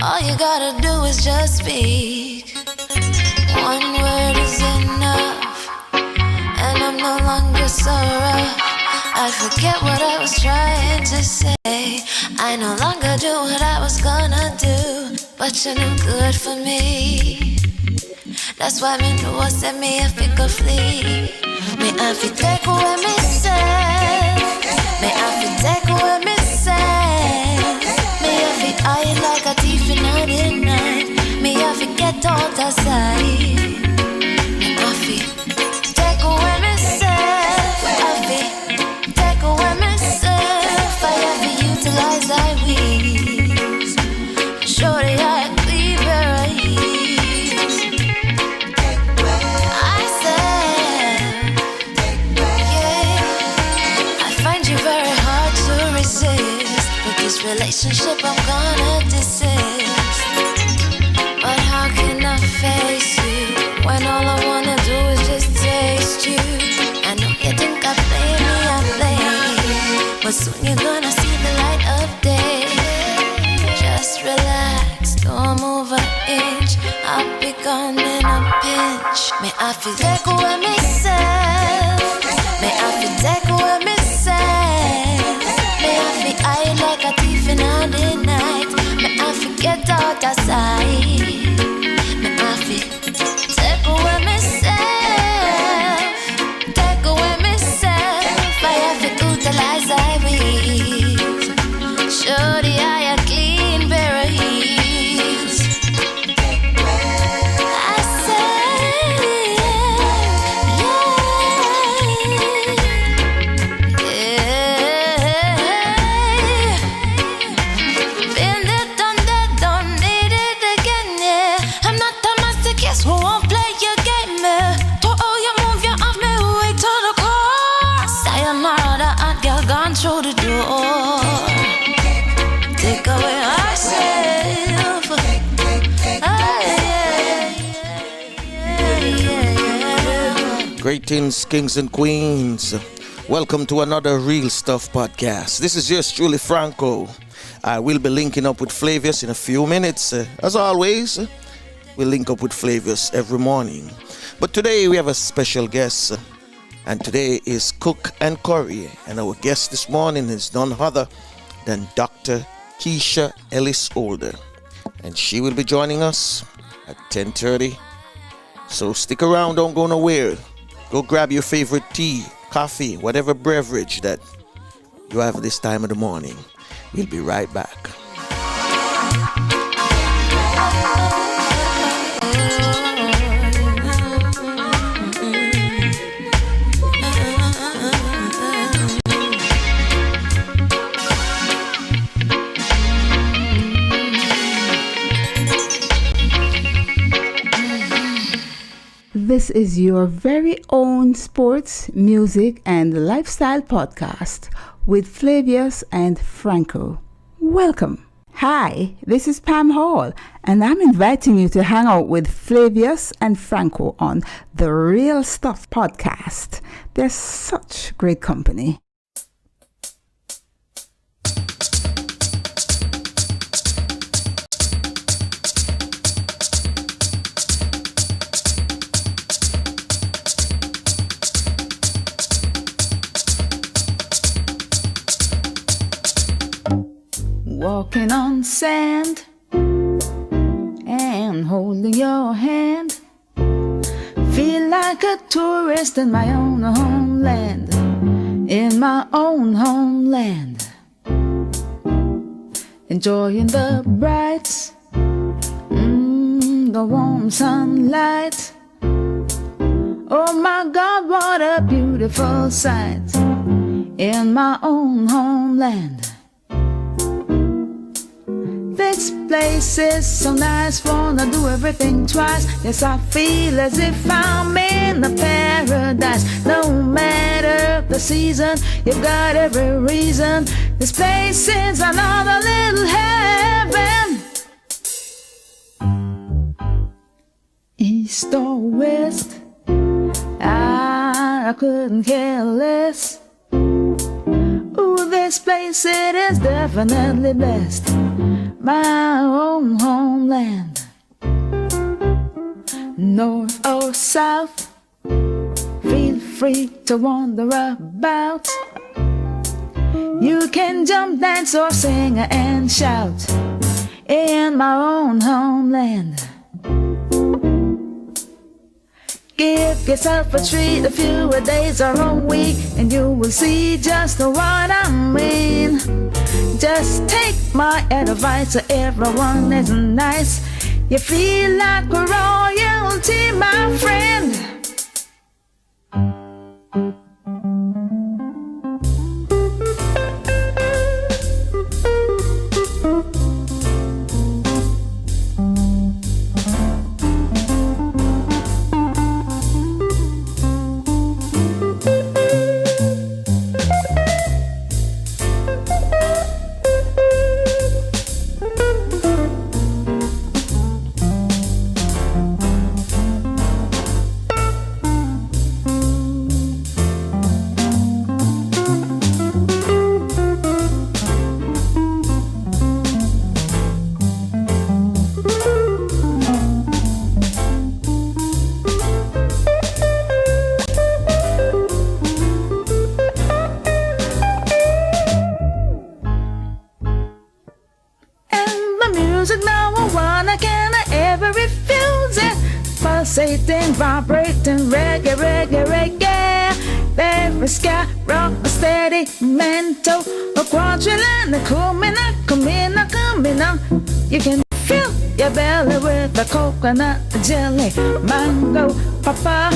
All you gotta do is just speak. One word is enough, and I'm no longer so rough. I forget what I was trying to say. I no longer do what I was gonna do, but you're no good for me. That's why me know I said me if it could flee. Me have to take away me say. Me have to take away me say. Me have to hide like a thief in the night. Me have to get out of sight. Me have to take away me self. Have to take away myself. I have to utilize I wings. Show the eye clean where I this relationship I'm gonna desist. But how can I face you when all I wanna do is just taste you? I know you think I play me, but soon you're gonna see the light of day. Just relax, don't move an inch. I'll be gone in a pinch. May I feel take away myself. May I feel take away myself. May I feel I like a thief in the night. May I forget out of sight. May I feel take away myself. Take away myself. I have to utilize I will. Show the eye a clean pair of heels. I say, been there, done that, don't need it again, yeah. I'm not a masochist who won't play your game, to how you move you off me way to the core. Sayonara, the hot girl gone through the door. Take away ourselves. Greetings, kings and queens. Welcome to another Real Stuff podcast. This is yours truly, Franco. I will be linking up with Flavius in a few minutes. As always, we'll link up with Flavius every morning. But today we have a special guest. And today is Cook and Curry. And our guest this morning is none other than Dr. Keisha Ellis-Holder. And she will be joining us at 10:30. So stick around, don't go nowhere. Go grab your favorite tea, coffee, whatever beverage that you have this time of the morning. We'll be right back. This is your very own sports, music, and lifestyle podcast with Flavius and Franco. Welcome. Hi, this is Pam Hall, and I'm inviting you to hang out with Flavius and Franco on the Real Stuff podcast. They're such great company. Walking on sand and holding your hand, feel like a tourist in my own homeland, in my own homeland, enjoying the bright, the warm sunlight. Oh my God, what a beautiful sight in my own homeland. This place is so nice, wanna do everything twice. Yes, I feel as if I'm in a paradise. No matter the season, you've got every reason. This place is another little heaven. East or west, I couldn't care less. Ooh, this place, it is definitely blessed. My own home. north or south, feel free to wander about. You can jump, dance, or sing and shout in my own homeland. Give yourself a treat, a few days or a week, and you will see just what I mean. Just take my advice, so everyone is nice. You feel like royalty, my friend. Pulsating, vibrating, reggae, reggae, reggae. Every sky, rock, a steady mental, a quadrillion, a kumina, kumina, kumina. You can fill your belly with a coconut jelly, mango, papa,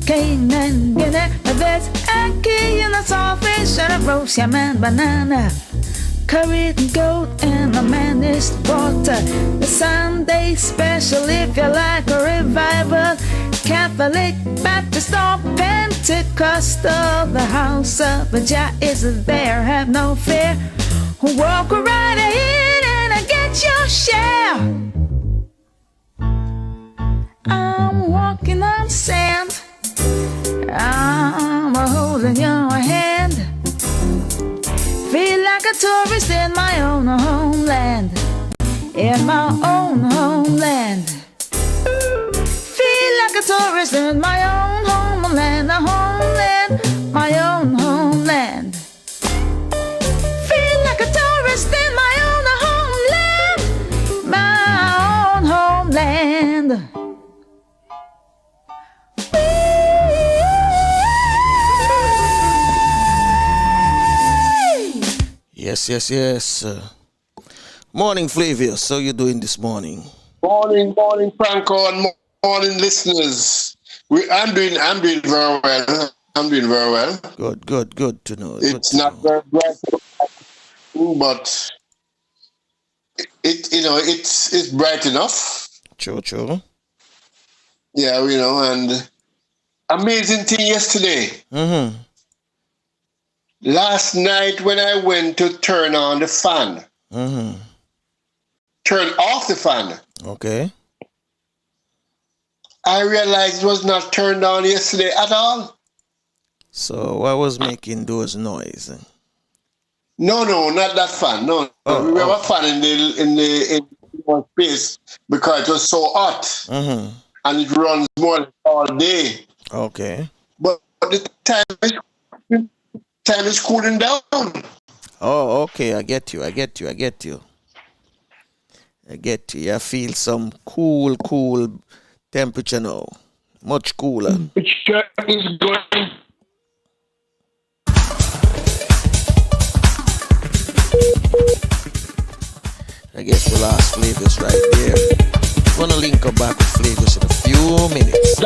cane and guinea. There's a key in a saltfish and a roast yam and banana. Curried goat and a managed water. The Sunday special if you like a revival. Catholic, Baptist or Pentecostal. The house of Jah is there, have no fear. Walk right in and get your share. I'm walking on sand. I'm holding your hand. Feel like a tourist in my own homeland. In my own homeland. Feel like a tourist in my own homeland. A homeland, my own homeland. Feel like a tourist in my own homeland. My own homeland. Yes. Morning, Flavius. How you doing this morning? Morning, Franco, and morning, listeners. I'm doing very well. I'm doing very well. Good to know. It's not very bright, but it's bright enough. True. Yeah, and amazing thing yesterday. Mm-hmm. Last night when I went to turn on the fan, turn off the fan. Okay. I realized it was not turned on yesterday at all. So what was making those noise? No, not that fan. No, we have a fan in the space because it was so hot, and it runs more all day. Okay. But the time is cooling down. Oh, okay. I get you. I feel some cool temperature now. Much cooler. Temperature is going. I guess the last Flavius right there. Gonna link up back with Flavius in a few minutes.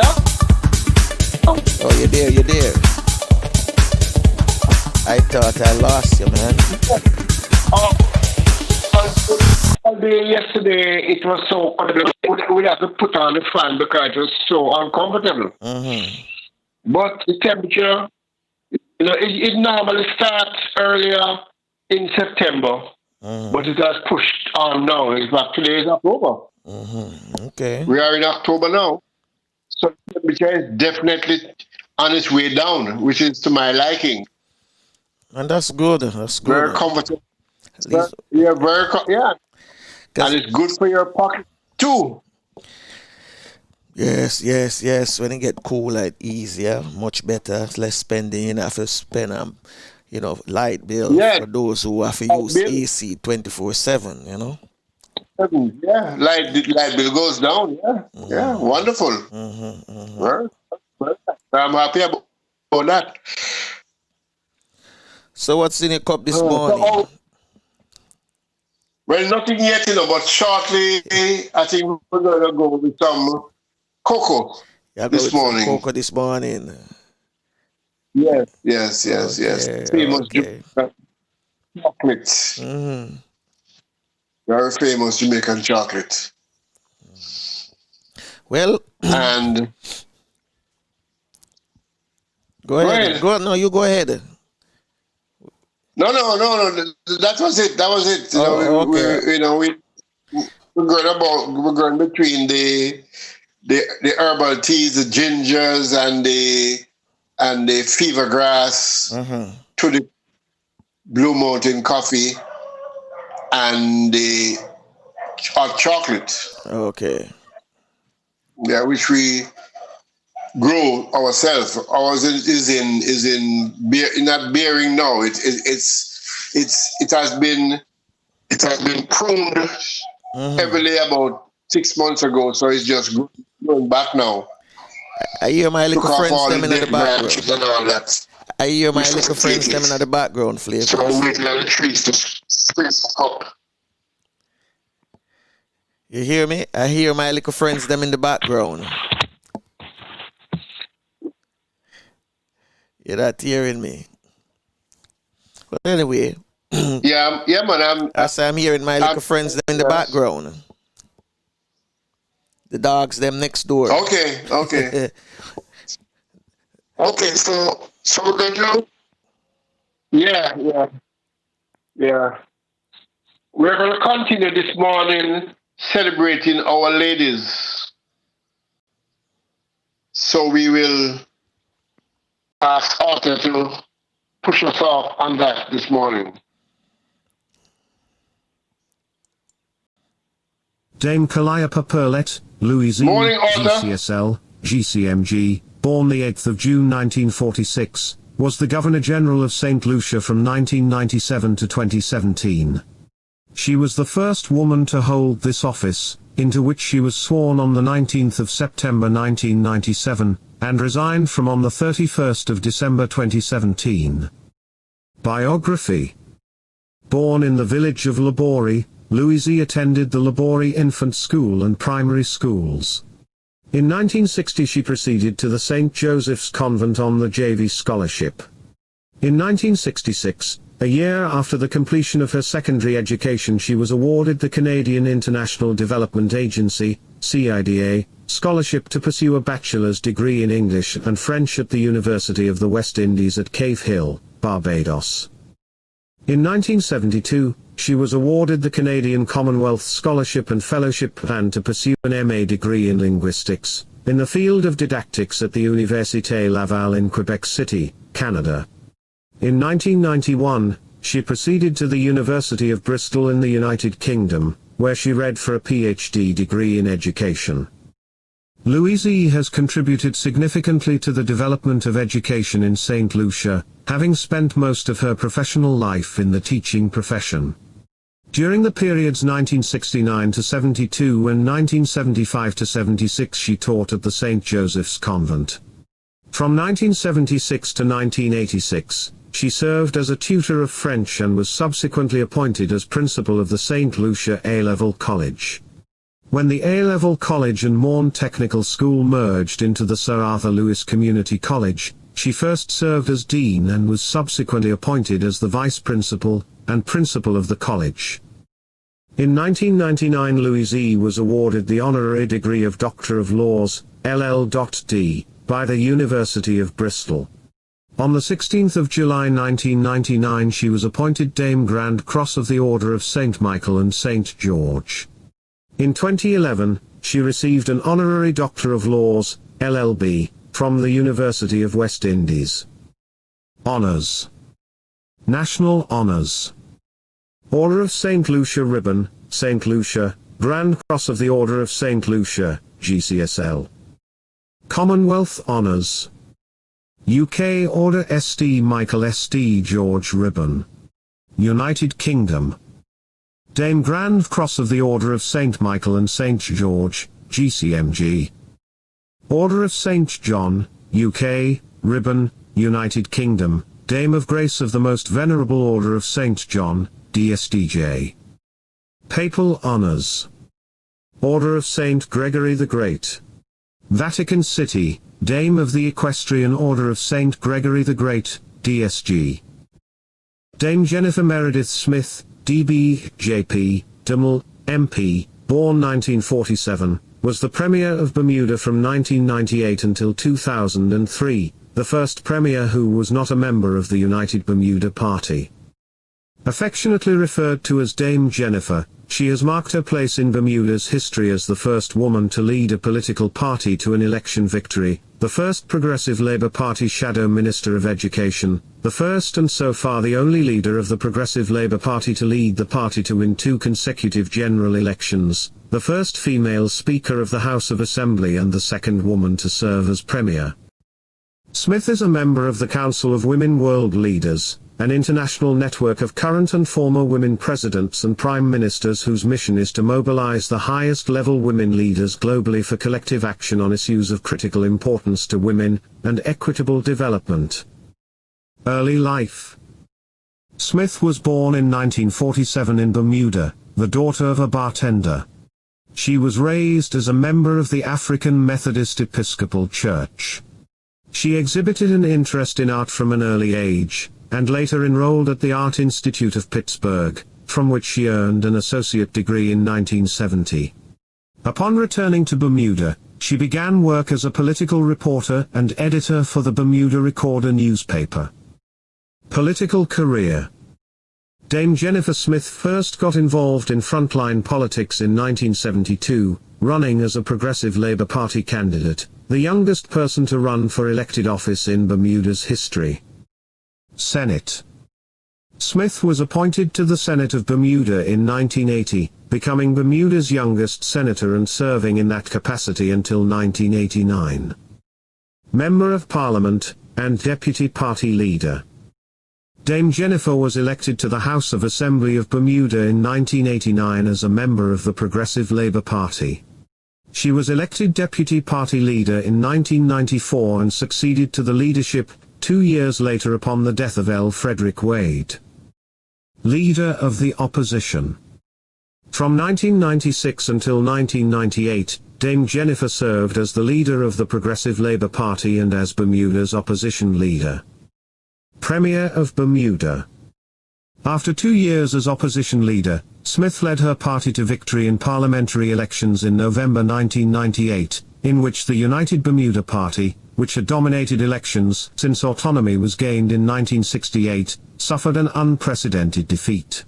Oh, you're there. I thought I lost you, man. All day yesterday, it was so we had to put on the fan because it was so uncomfortable. But the temperature, it normally starts earlier in September, but it has pushed on now. In fact, today is October. Okay. We are in October now. So the temperature is definitely on its way down, which is to my liking. And that's good. Very comfortable. Yeah. And it's good for your pocket too. Yes, yes, yes. When it get cooler, it easier, much better, less spending. You don't have to spend light bill Yeah, for those who have to use Bill. AC 24/7. Yeah, light bill goes down. Yeah, yeah, wonderful. Well, well, I'm happy about that. So what's in your cup this So, morning? well, nothing yet, but shortly, I think we're gonna go with some cocoa You go this with some morning. cocoa this morning. Yes, yes, yes, yes. Okay, Famous okay. chocolate. Mm-hmm. Very famous Jamaican chocolate. Well, And go go ahead. ahead. No, you go ahead. No, no, no, no. That was it. That was it. Oh, okay. We're going between the herbal teas, the gingers, and the fever grass Mm-hmm. to the Blue Mountain coffee and the hot chocolate. Okay. Yeah, which we grow ourselves. Ours is in not bearing now. It has been pruned heavily about 6 months ago, so it's just growing back now. I hear my Took little off friends all them the in the dead branches background. and all that. I hear my We little friends take them it. in the background, Flavor. So I'm waiting on the trees to spruce up. You hear me? I hear my little friends them in the background. You're not hearing me. But anyway, Yeah, man. I'm hearing my little I'm friends them in the background. The dogs them next door. okay. Okay, so we're going to. Yeah. We're going to continue this morning celebrating our ladies. So we will ask Arthur to push us off on that this morning. Dame Calliope Perlet, Louise E. Morning, Arthur. GCSL, GCMG, born the 8th of June 1946, was the Governor-General of St. Lucia from 1997 to 2017. She was the first woman to hold this office, into which she was sworn on the 19th of September 1997, and resigned from on the 31st of December 2017. Biography. Born in the village of Labori, Louise attended the Labori Infant School and primary schools. In 1960 she proceeded to the St. Joseph's Convent on the JV Scholarship. In 1966, a year after the completion of her secondary education, she was awarded the Canadian International Development Agency, CIDA, scholarship to pursue a bachelor's degree in English and French at the University of the West Indies at Cave Hill, Barbados. In 1972, she was awarded the Canadian Commonwealth Scholarship and Fellowship and to pursue an MA degree in linguistics, in the field of didactics at the Université Laval in Quebec City, Canada. In 1991, she proceeded to the University of Bristol in the United Kingdom, where she read for a PhD degree in education. Louise has contributed significantly to the development of education in St. Lucia, having spent most of her professional life in the teaching profession. During the periods 1969 to 72 and 1975 to 76 she taught at the St. Joseph's Convent. From 1976 to 1986, she served as a tutor of French and was subsequently appointed as principal of the St. Lucia A-Level College. When the A-Level College and Morne Technical School merged into the Sir Arthur Lewis Community College, she first served as dean and was subsequently appointed as the vice principal and principal of the college. In 1999 Louise was awarded the honorary degree of Doctor of Laws, LL.D, by the University of Bristol. On the 16th of July 1999 she was appointed Dame Grand Cross of the Order of St. Michael and St. George. In 2011, she received an honorary Doctor of Laws, LLB, from the University of West Indies. Honours. National Honours. Order of St. Lucia Ribbon, St. Lucia, Grand Cross of the Order of St. Lucia, GCSL. Commonwealth Honours. UK Order St Michael St George Ribbon. United Kingdom. Dame Grand Cross of the Order of St Michael and St George, GCMG. Order of St John, UK, Ribbon, United Kingdom. Dame of Grace of the Most Venerable Order of St John, DSDJ. Papal Honours. Order of St Gregory the Great. Vatican City, Dame of the Equestrian Order of St Gregory the Great, DSG. Dame Jennifer Meredith Smith, DB, JP, Dummel, MP, born 1947, was the Premier of Bermuda from 1998 until 2003, the first Premier who was not a member of the United Bermuda Party. Affectionately referred to as Dame Jennifer, she has marked her place in Bermuda's history as the first woman to lead a political party to an election victory, the first Progressive Labour Party Shadow Minister of Education, the first and so far the only leader of the Progressive Labour Party to lead the party to win 2 consecutive general elections, the first female Speaker of the House of Assembly and the second woman to serve as Premier. Smith is a member of the Council of Women World Leaders, an international network of current and former women presidents and prime ministers whose mission is to mobilize the highest-level women leaders globally for collective action on issues of critical importance to women, and equitable development. Early life. Smith was born in 1947 in Bermuda, the daughter of a bartender. She was raised as a member of the African Methodist Episcopal Church. She exhibited an interest in art from an early age, and later enrolled at the Art Institute of Pittsburgh, from which she earned an associate degree in 1970. Upon returning to Bermuda, she began work as a political reporter and editor for the Bermuda Recorder newspaper. Political career. Dame Jennifer Smith first got involved in frontline politics in 1972, running as a Progressive Labour Party candidate, the youngest person to run for elected office in Bermuda's history. Senate. Smith was appointed to the Senate of Bermuda in 1980, becoming Bermuda's youngest senator and serving in that capacity until 1989. Member of Parliament, and Deputy Party Leader. Dame Jennifer was elected to the House of Assembly of Bermuda in 1989 as a member of the Progressive Labour Party. She was elected Deputy Party Leader in 1994 and succeeded to the leadership 2 years later upon the death of L. Frederick Wade. Leader of the Opposition. From 1996 until 1998, Dame Jennifer served as the leader of the Progressive Labour Party and as Bermuda's opposition leader. Premier of Bermuda. After 2 years as opposition leader, Smith led her party to victory in parliamentary elections in November 1998, in which the United Bermuda Party, which had dominated elections since autonomy was gained in 1968, suffered an unprecedented defeat.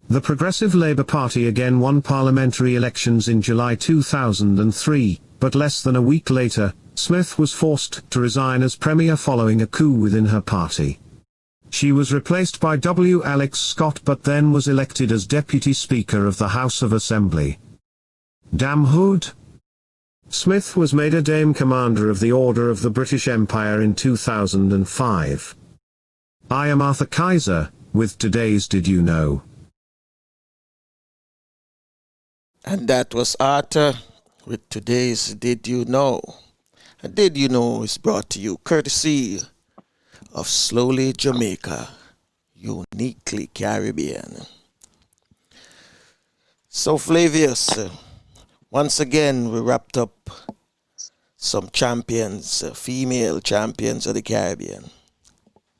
The Progressive Labour Party again won parliamentary elections in July 2003, but less than a week later, Smith was forced to resign as Premier following a coup within her party. She was replaced by W. Alex Scott but then was elected as Deputy Speaker of the House of Assembly. Damehood. Smith was made a Dame Commander of the Order of the British Empire in 2005. I am Arthur Kaiser, with today's Did You Know? And that was Arthur with today's Did You Know? And Did You Know is brought to you courtesy of Slowly Jamaica, uniquely Caribbean. So Flavius, once again we wrapped up some champions, female champions of the Caribbean.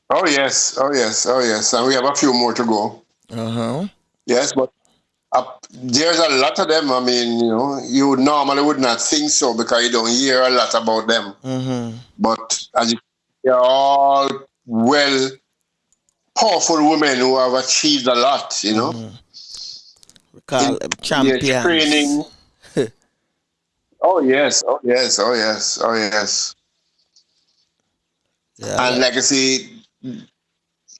Oh yes, oh yes, oh yes. And we have a few more to go. Uh-huh. Yes, but there's a lot of them. I mean, you know, you normally would not think so because you don't hear a lot about them. Mm-hmm. But as you, they're all well, powerful women who have achieved a lot, you know. Mm-hmm. We call them champions. Their training. Oh yes, oh yes, oh yes, oh yes. Yeah. And legacy,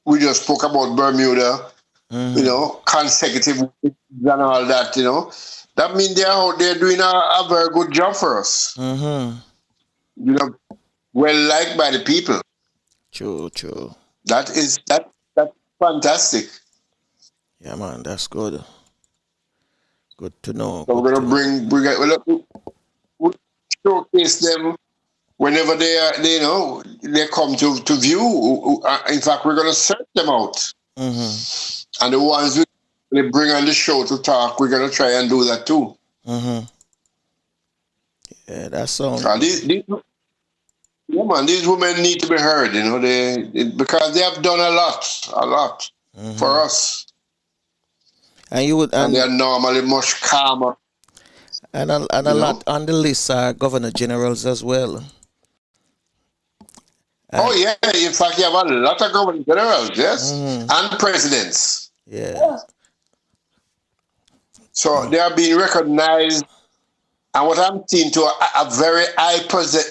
we just spoke about Bermuda, you know, consecutive weeks and all that, you know. That means they're out there doing a very good job for us. Mm-hmm. well liked by the people. True, true. That's fantastic. Yeah, man, that's good. Good to know. So Good we're to gonna know. we showcase them whenever they come to view. In fact, we're gonna search them out, and the ones we bring on the show to talk, we're gonna try and do that too. Yeah, that sounds Yeah, man, these women need to be heard, because they have done a lot for us. And you would And they and are normally much calmer. a lot on the list are governor generals as well. Oh, yeah. In fact, you have a lot of governor generals, yes, and presidents. Yeah. So they are being recognized. And what I'm seeing to a very high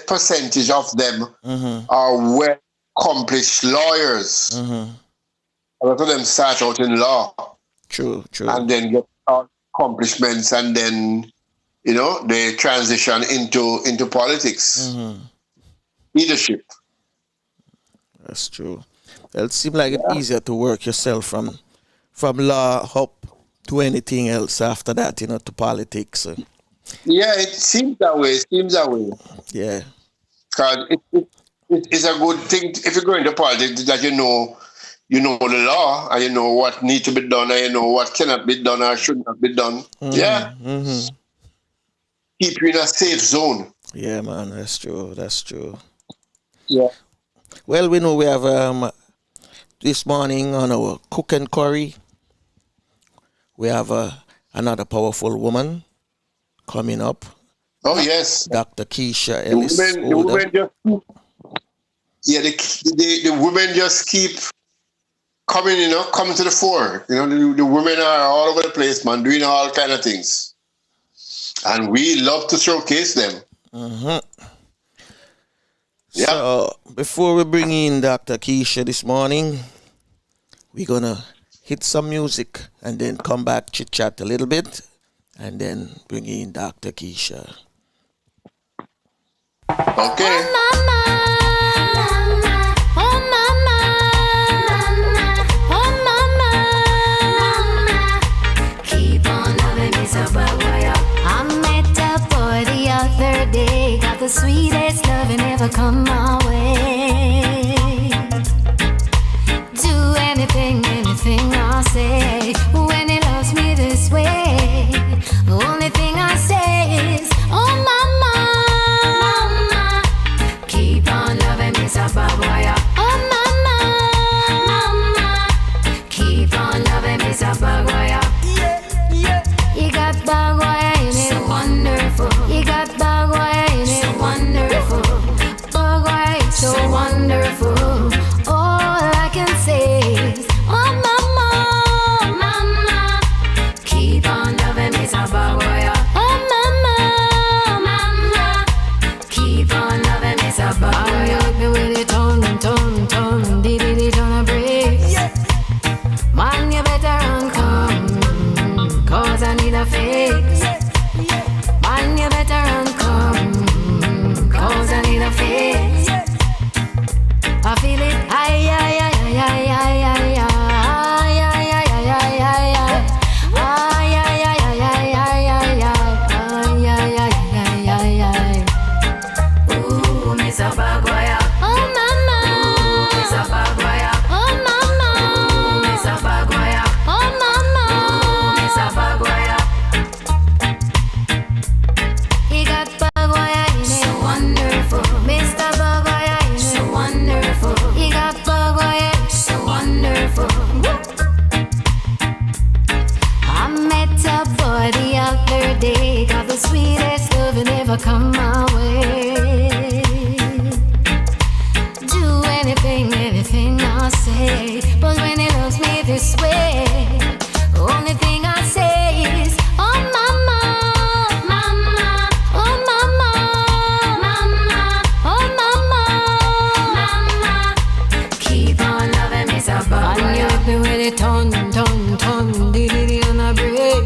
percentage of them are well accomplished lawyers. A lot of them start out in law. True. And then get accomplishments, and then they transition into politics, leadership. That's true. It seems like it's easier to work yourself from law up to anything else after that, to politics. Yeah, it seems that way. Yeah. Because it's a good thing if you go into politics that you know the law, and you know what needs to be done, and you know what cannot be done or should not be done. Yeah. Keep you in a safe zone. Yeah, man, that's true. Yeah. Well, we know we have this morning on our cook and curry, we have another powerful woman coming up. Oh, yes. Dr. Keisha Ellis-Holder. The women just keep coming to the fore. The women are all over the place, man, doing all kind of things. And we love to showcase them. Yeah. So, before we bring in Dr. Keisha this morning, we're going to hit some music and then come back, chit-chat a little bit, and then bring in Dr. Keisha. Okay. I met a boy the other day, got the sweetest loving ever come my way. Do anything I say, when he loves me this way. The only thing I say is, oh mama, keep on loving me, so bad boy. Oh mama, keep on loving me, so bad boy. You got bad boy in it, so wonderful. You got bad boy in it, so wonderful. Bad boy, so wonderful. All I can say is, oh mama, keep on loving me, so bad boy. Oh mama, keep on loving me, so bad boy. Hit me with it, tone, did on a break. Man, you better run, come, cause I need a fix. Man, you better run, come, cause I need a fix. I feel it, ooh, Miss Abaguaya. Oh mama, Miss Abaguaya. Oh mama, Miss Abaguaya. Oh mama, Miss Abaguaya. He got Baguaya in it, so wonderful. Mr. Baguaya in it, so wonderful. He got Baguaya, so wonderful. I met a boy the other day, got the sweetest loving ever come my way. Do anything I say, but when he loves me this way, the only thing I say is, oh mama, oh mama, oh mama, keep on loving me, so bad. And you hit me with it, ton, did on a break.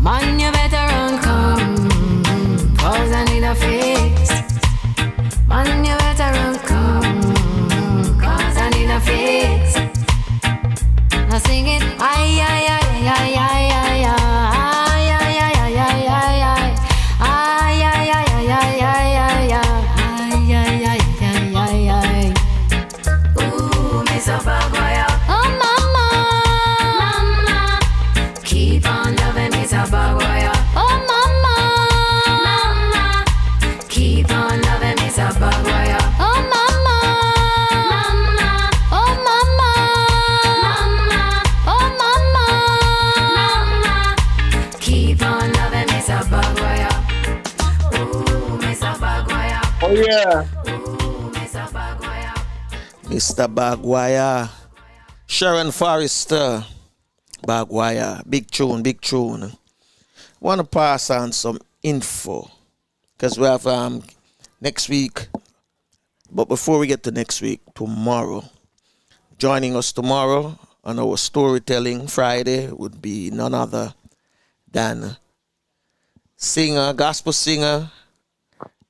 Man, you better run, come, cause I Oh yeah. Mr. Bagwire. Sharon Forrester. Bagwire. Big tune, big tune. Want to pass on some info because we have next week. But before we get to next week, tomorrow, joining us tomorrow on our Storytelling Friday would be none other than singer, gospel singer,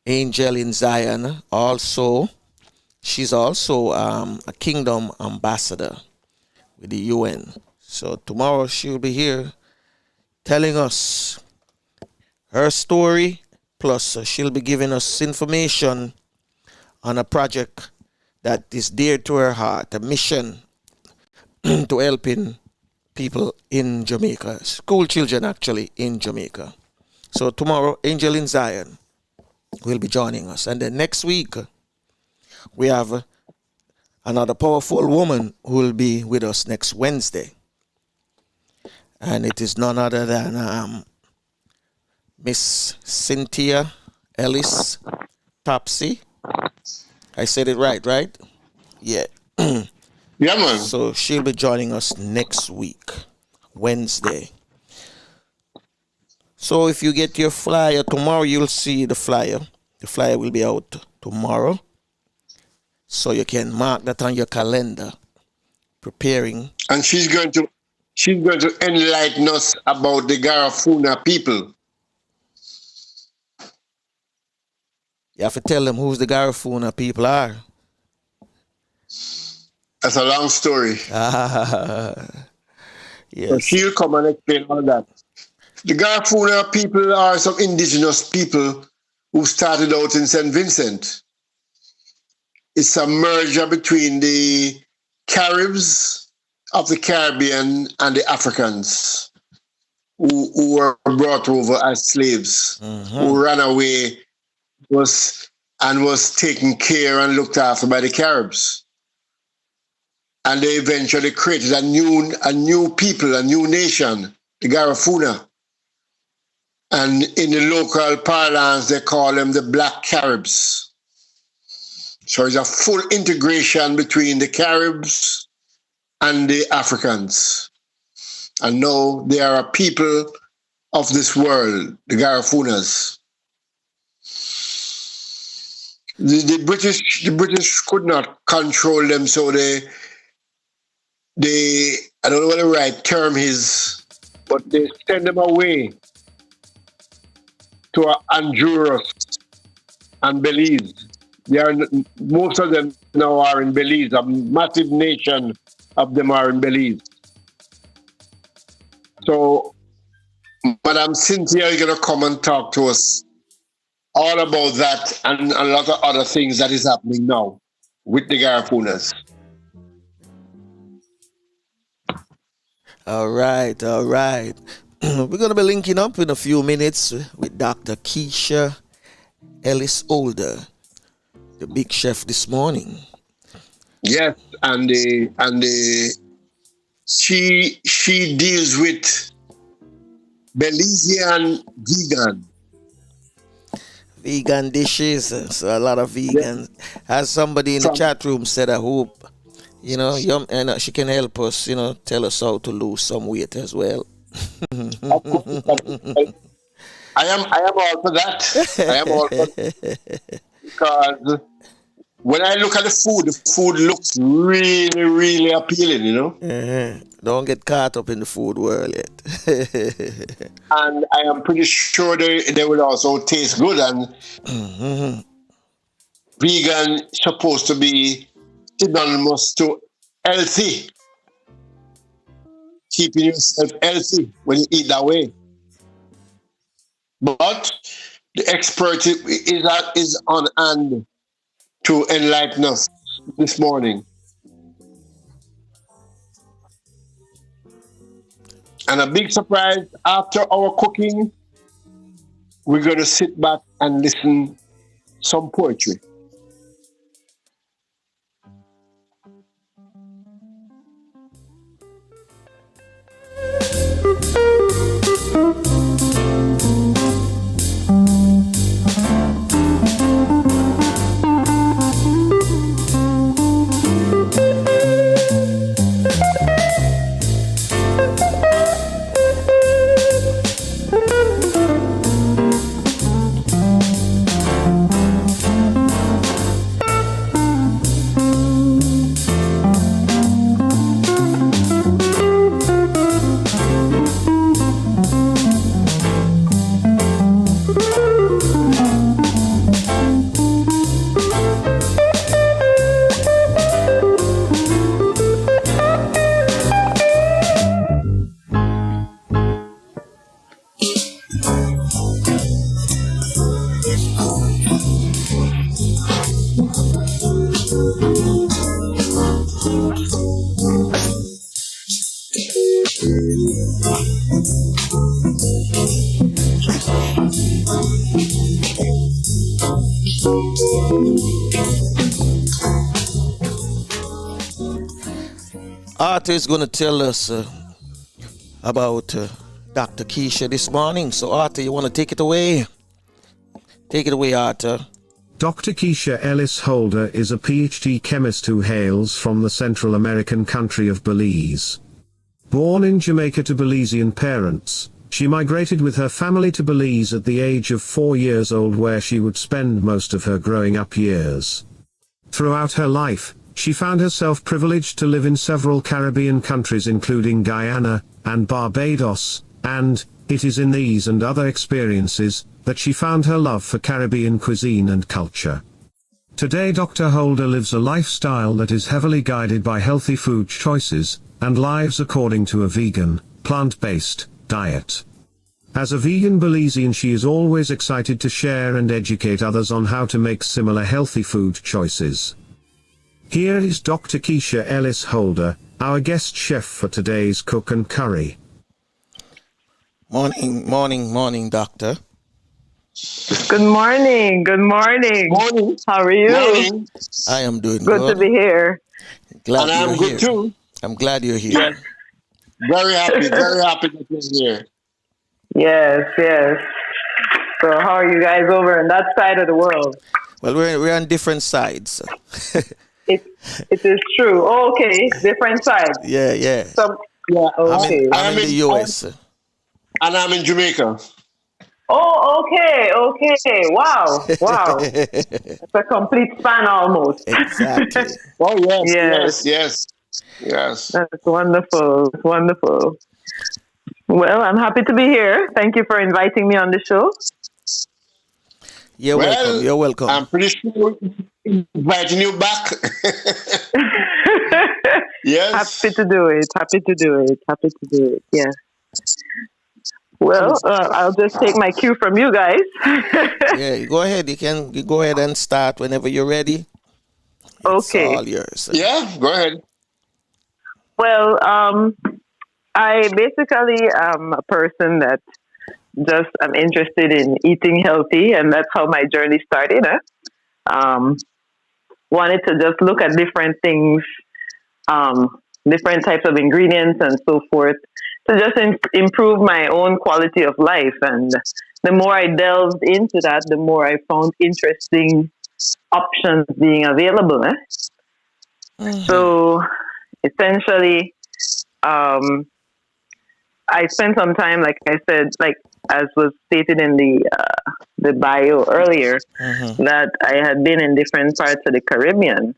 Angel in Zion. Also, she's also a kingdom ambassador with the UN. So tomorrow she'll be here telling us her story, plus she'll be giving us information on a project that is dear to her heart, a mission to helping people in Jamaica, school children actually in Jamaica. So tomorrow, Angel in Zion will be joining us. And then next week, we have another powerful woman who will be with us next Wednesday. And it is none other than Miss Cynthia Ellis Topsy. I said it right? Yeah. Yeah, man. So she'll be joining us next week, Wednesday. So if you get your flyer tomorrow, you'll see the flyer. The flyer will be out tomorrow. So you can mark that on your calendar, preparing. And she's going to enlighten us about the Garifuna people. You have to tell them who's the Garifuna people are. That's a long story. Yes. So she'll come and explain all that. The Garifuna people are some indigenous people who started out in St. Vincent. It's a merger between the Caribs of the Caribbean and the Africans who were brought over as slaves, who ran away was taken care and looked after by the Caribs. And they eventually created a new people, a new nation, the Garifuna. And in the local parlance, they call them the Black Caribs. So it's a full integration between the Caribs and the Africans. And now they are a people of this world, the Garifunas. The British could not control them, so they I don't know what the right term is, but they send them away to Honduras and Belize. Most of them now are in Belize. A massive nation of them are in Belize. So, Madam Cynthia is going to come and talk to us all about that and a lot of other things that is happening now with the Garifunas. All right. We're going to be linking up in a few minutes with Dr. Keisha Ellis-Holder, the big chef this morning. Yes, and she deals with Belizean vegan dishes. So a lot of vegans. As somebody in the chat room said, I hope and she can help us, tell us how to lose some weight as well. Of course, I am all for that. I am all for that. Because when I look at the food looks really, really appealing, Don't get caught up in the food world yet. And I am pretty sure they will also taste good. And vegan supposed to be synonymous to healthy. Keeping yourself healthy when you eat that way. But the expert is on hand to enlighten us this morning. And a big surprise, after our cooking, we're going to sit back and listen some poetry. Arthur is going to tell us about Dr. Keisha this morning. So, Arthur, you want to take it away? Take it away, Arthur. Dr. Keisha Ellis-Holder is a PhD chemist who hails from the Central American country of Belize. Born in Jamaica to Belizean parents, she migrated with her family to Belize at the age of 4 years old, where she would spend most of her growing up years. Throughout her life, she found herself privileged to live in several Caribbean countries including Guyana and Barbados, and it is in these and other experiences that she found her love for Caribbean cuisine and culture. Today Dr. Holder lives a lifestyle that is heavily guided by healthy food choices, and lives according to a vegan, plant-based diet. As a vegan Belizean, she is always excited to share and educate others on how to make similar healthy food choices. Here is Dr. Keisha Ellis-Holder, our guest chef for today's Cook and Curry. Morning, doctor. Good morning. Morning. How are you? Morning. I am doing Good to be here. Glad And I'm you're good here. too. I'm glad you're here. Very happy that you're here. Yes. So how are you guys over on that side of the world? Well, we're on different sides. It is true. Oh, okay, different sides. Yeah. Yeah. Okay. I'm in the US. And I'm in Jamaica. Oh, okay. Wow. It's a complete span almost. Exactly. Oh Yes. yes. That's wonderful. Well, I'm happy to be here. Thank you for inviting me on the show. You're welcome. I'm pretty sure inviting you back. Yes. Happy to do it. Yes. Well, I'll just take my cue from you guys. Yeah, go ahead. You go ahead and start whenever you're ready. Okay. It's all yours. Yeah, go ahead. Well, I basically am a person that I'm interested in eating healthy, and that's how my journey started. Wanted to just look at different things, different types of ingredients and so forth, to just improve my own quality of life. And the more I delved into that, the more I found interesting options being available. Mm-hmm. So essentially, I spent some time, like I said, as was stated in the bio earlier, that I had been in different parts of the Caribbean.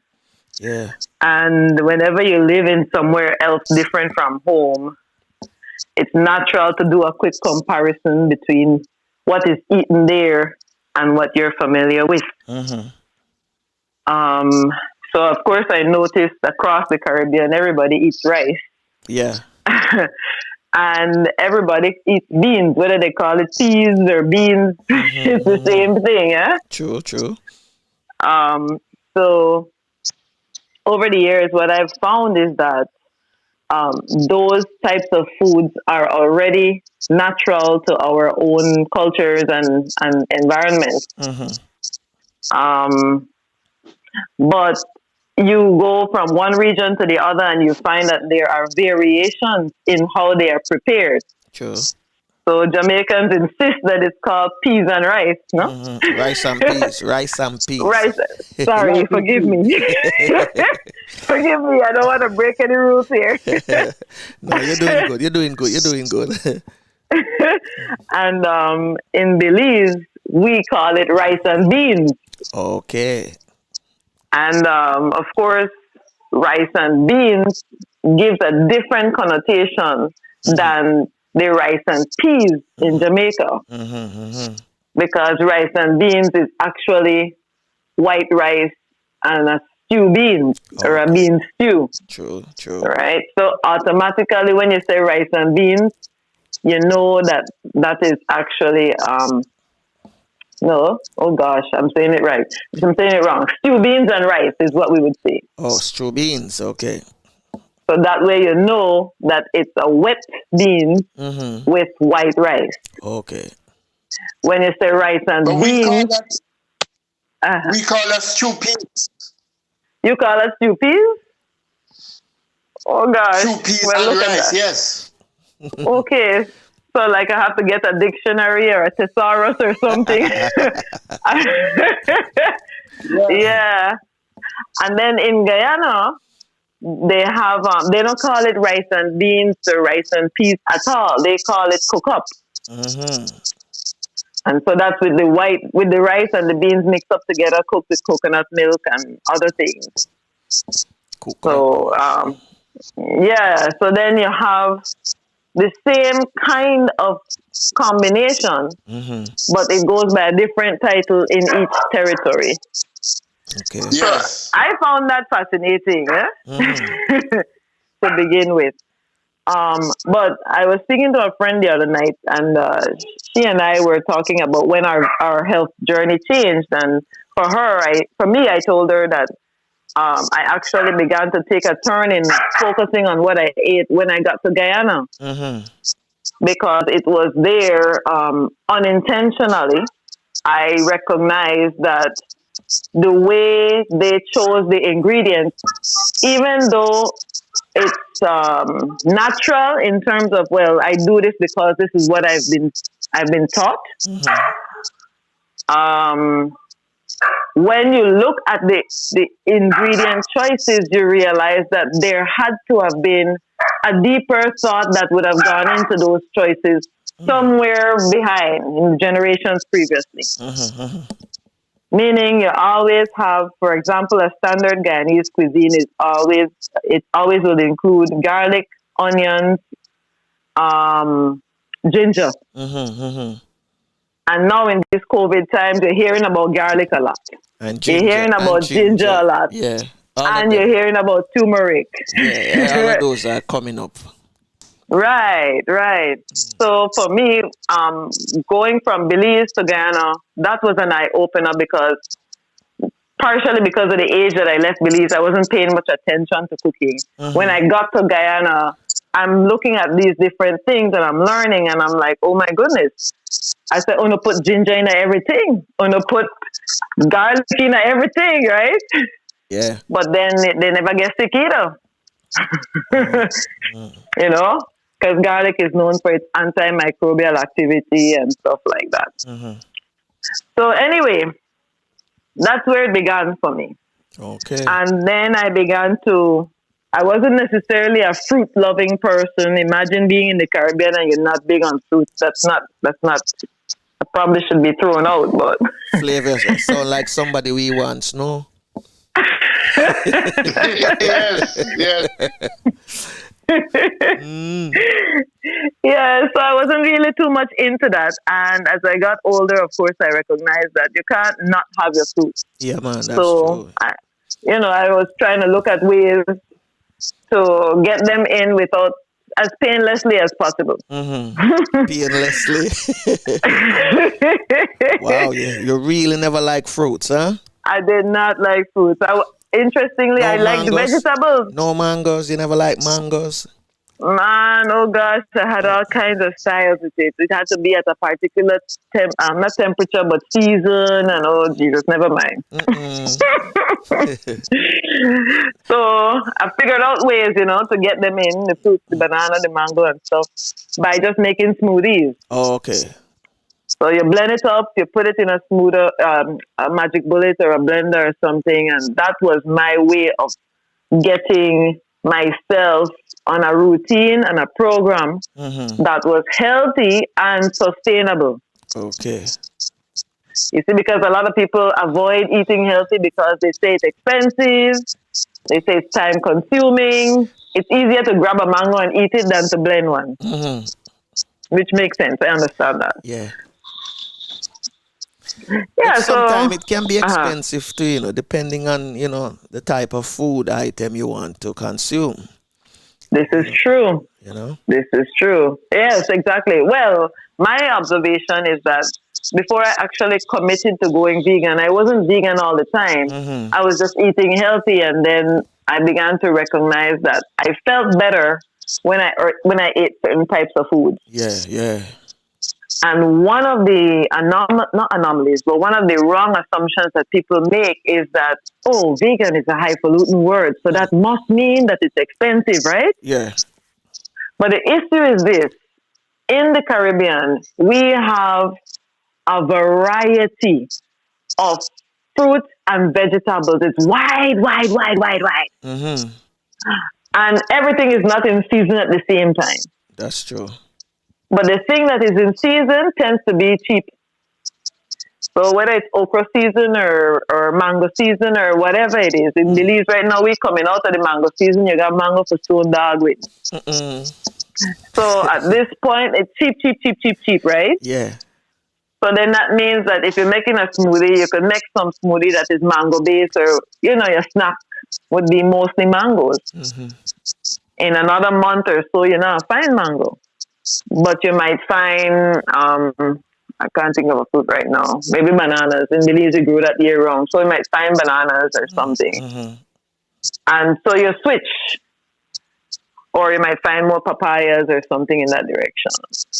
Yeah. And whenever you live in somewhere else different from home, it's natural to do a quick comparison between what is eaten there and what you're familiar with. So of course I noticed across the Caribbean, everybody eats rice. Yeah. And everybody eats beans, whether they call it peas or beans. It's the same thing, yeah? True. So over the years, what I've found is that those types of foods are already natural to our own cultures and environments. But you go from one region to the other and you find that there are variations in how they are prepared. True. So Jamaicans insist that it's called peas and rice, no? Rice and peas. Rice. Sorry, forgive me. Forgive me. I don't want to break any rules here. No, you're doing good. And in Belize, we call it rice and beans. Okay. And of course, rice and beans gives a different connotation than the rice and peas in Jamaica. Because rice and beans is actually white rice and a stew bean or a bean stew. True. Right? So automatically when you say rice and beans, you know that is actually no, oh gosh, I'm saying it right. I'm saying it wrong. Stew beans and rice is what we would say. Oh, stew beans, okay. So that way you know that it's a wet bean with white rice. Okay. When you say rice and beans, we call that stew peas. You call it stew peas? Oh gosh. 2 peas Well, and look at rice, that. yes. Okay. So like I have to get a dictionary or a thesaurus or something. Yeah. And then in Guyana, they have they don't call it rice and beans or rice and peas at all. They call it cook up. And so that's with the rice and the beans mixed up together, cooked with coconut milk and other things. So yeah, so then you have the same kind of combination, but it goes by a different title in each territory. Okay. Yes. I found that fascinating to begin with. But I was speaking to a friend the other night, and she and I were talking about when our health journey changed. And for me, I told her that I actually began to take a turn in focusing on what I ate when I got to Guyana, because it was there unintentionally. I recognized that the way they chose the ingredients, even though it's natural in terms of, well, I do this because this is what I've been taught. When you look at the ingredient choices, you realize that there had to have been a deeper thought that would have gone into those choices somewhere behind in generations previously. Meaning you always have, for example, a standard Guyanese cuisine always will include garlic, onions, ginger. And now in these COVID times, you're hearing about garlic a lot. And you're hearing about ginger a lot. Yeah. And you're hearing about turmeric. Yeah, all of those are coming up. Right. So for me, going from Belize to Guyana, that was an eye-opener because partially because of the age that I left Belize, I wasn't paying much attention to cooking. When I got to Guyana, I'm looking at these different things and I'm learning and I'm like, oh my goodness. I said, oh no, put ginger in everything. Oh no, put garlic in everything, right? Yeah. But then they never get sick either. You know? Because garlic is known for its antimicrobial activity and stuff like that. So anyway, that's where it began for me. Okay. And then I wasn't necessarily a fruit-loving person. Imagine being in the Caribbean and you're not big on fruits. That's not, I probably should be thrown out, but. Flavors sound like somebody we once know. Yes. Yeah, so I wasn't really too much into that. And as I got older, of course, I recognized that you can't not have your fruit. Yeah, man, that's true. I was trying to look at ways to get them in without as painlessly as possible. Painlessly. Wow, you really never like fruits, huh? I did not like fruits. Interestingly, I like the vegetables. No mangoes? You never like mangoes? Man, oh gosh, I had all kinds of styles with it. It had to be at a particular not temperature, but season, and oh Jesus, never mind. So I figured out ways, to get them in, the fruits, the banana, the mango and stuff, by just making smoothies. Oh, okay. So you blend it up, you put it in a smoother, a magic bullet or a blender or something, and that was my way of getting myself on a routine and a program that was healthy and sustainable. Okay. You see, because a lot of people avoid eating healthy because they say it's expensive, they say it's time consuming. It's easier to grab a mango and eat it than to blend one. Which makes sense. I understand that. Yeah. Yeah, sometimes it can be expensive too, depending on, the type of food item you want to consume. This is true. This is true. Yes, exactly. Well, my observation is that before I actually committed to going vegan, I wasn't vegan all the time. I was just eating healthy, and then I began to recognize that I felt better when I ate certain types of food. Yeah. And one of the not anomalies, but one of the wrong assumptions that people make is that, oh, vegan is a highfalutin word, so that must mean that it's expensive, right? Yeah. But the issue is this. In the Caribbean, we have a variety of fruits and vegetables. It's wide. Mm-hmm. And everything is not in season at the same time. That's true. But the thing that is in season tends to be cheap. So whether it's okra season or mango season or whatever it is, in Belize right now, we're coming out of the mango season. You got mango for stone dog with. So at this point, it's cheap, right? Yeah. So then that means that if you're making a smoothie, you can make some smoothie that is mango based, or your snack would be mostly mangoes. Mm-hmm. In another month or so, you're not find mango, but you might find I can't think of a fruit right now. Maybe bananas. In Belize, you grew that year round, so you might find bananas or something. Mm-hmm. And so you switch, or you might find more papayas or something in that direction.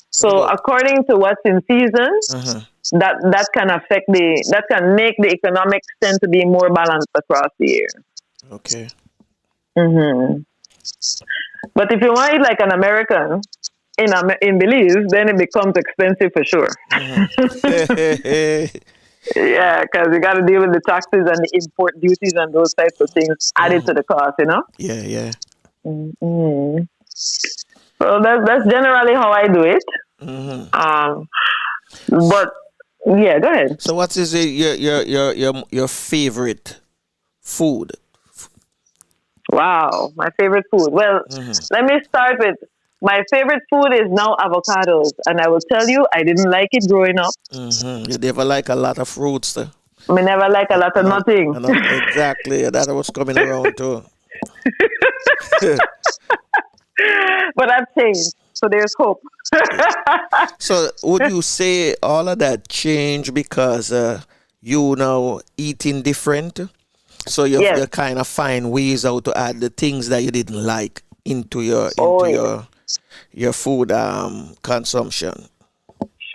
So according to what's in season, that can affect that can make the economics tend to be more balanced across the year. Okay. Mm-hmm. But if you want to eat like an American in Belize, then it becomes expensive for sure. Yeah, because you got to deal with the taxes and the import duties and those types of things added to the cost, Yeah. Mm-hmm. So that's generally how I do it. Mm-hmm. But yeah, go ahead. So what is your favorite food? Wow, my favorite food. Well, let me start with my favorite food is now avocados, and I will tell you, I didn't like it growing up. Mm-hmm. You never like a lot of fruits, though. I never like a lot of nothing. Exactly, that was coming around too. But I've changed, so there's hope. So would you say all of that changed because you now eating different? So you kind of find ways how to add the things that you didn't like into your your food consumption.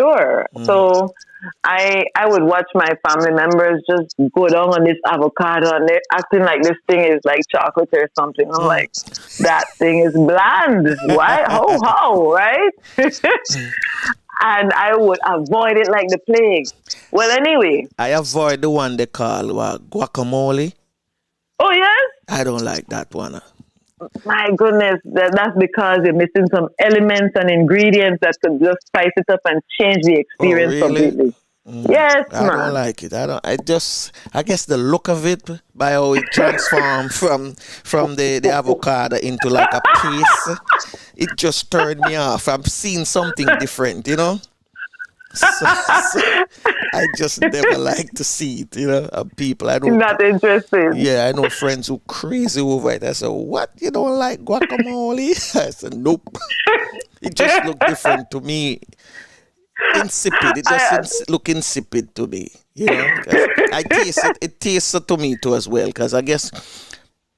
Sure. So I would watch my family members just go down on this avocado and they're acting like this thing is like chocolate or something. I'm like, that thing is bland. Why? How? Right? And I would avoid it like the plague. Well, anyway. I avoid the one they call guacamole. Oh, yes? I don't like that one. My goodness, that's because you're missing some elements and ingredients that could just spice it up and change the experience completely. Yes, I don't like it. I guess the look of it, by how it transformed from the avocado into like a paste, it just turned me off. I'm seeing something different, So I just never like to see it, people. I don't. Not interested. Yeah, I know friends who crazy over it. I said, "What? You don't like guacamole?" I said, "Nope." It just looked different to me. Insipid. It just look insipid to me. I taste it. It tastes a tomato as well, because I guess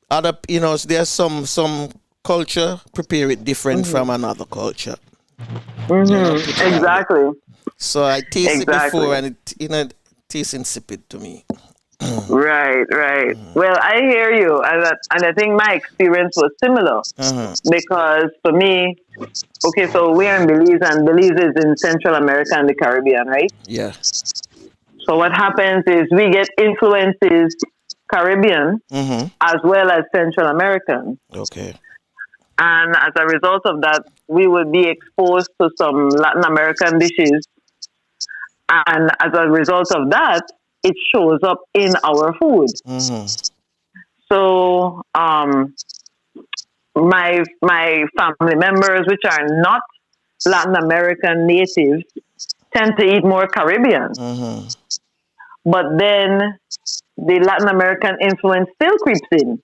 other, there's some culture prepare it different from another culture. Exactly. So I tasted it before, and it tastes insipid to me. Right. Well, I hear you, and I think my experience was similar because for me, so we're in Belize, and Belize is in Central America and the Caribbean, right? Yeah. So what happens is we get influences Caribbean as well as Central American. Okay. And as a result of that, we would be exposed to some Latin American dishes. And as a result of that, it shows up in our food. So my family members, which are not Latin American natives, tend to eat more Caribbean. But then the Latin American influence still creeps in.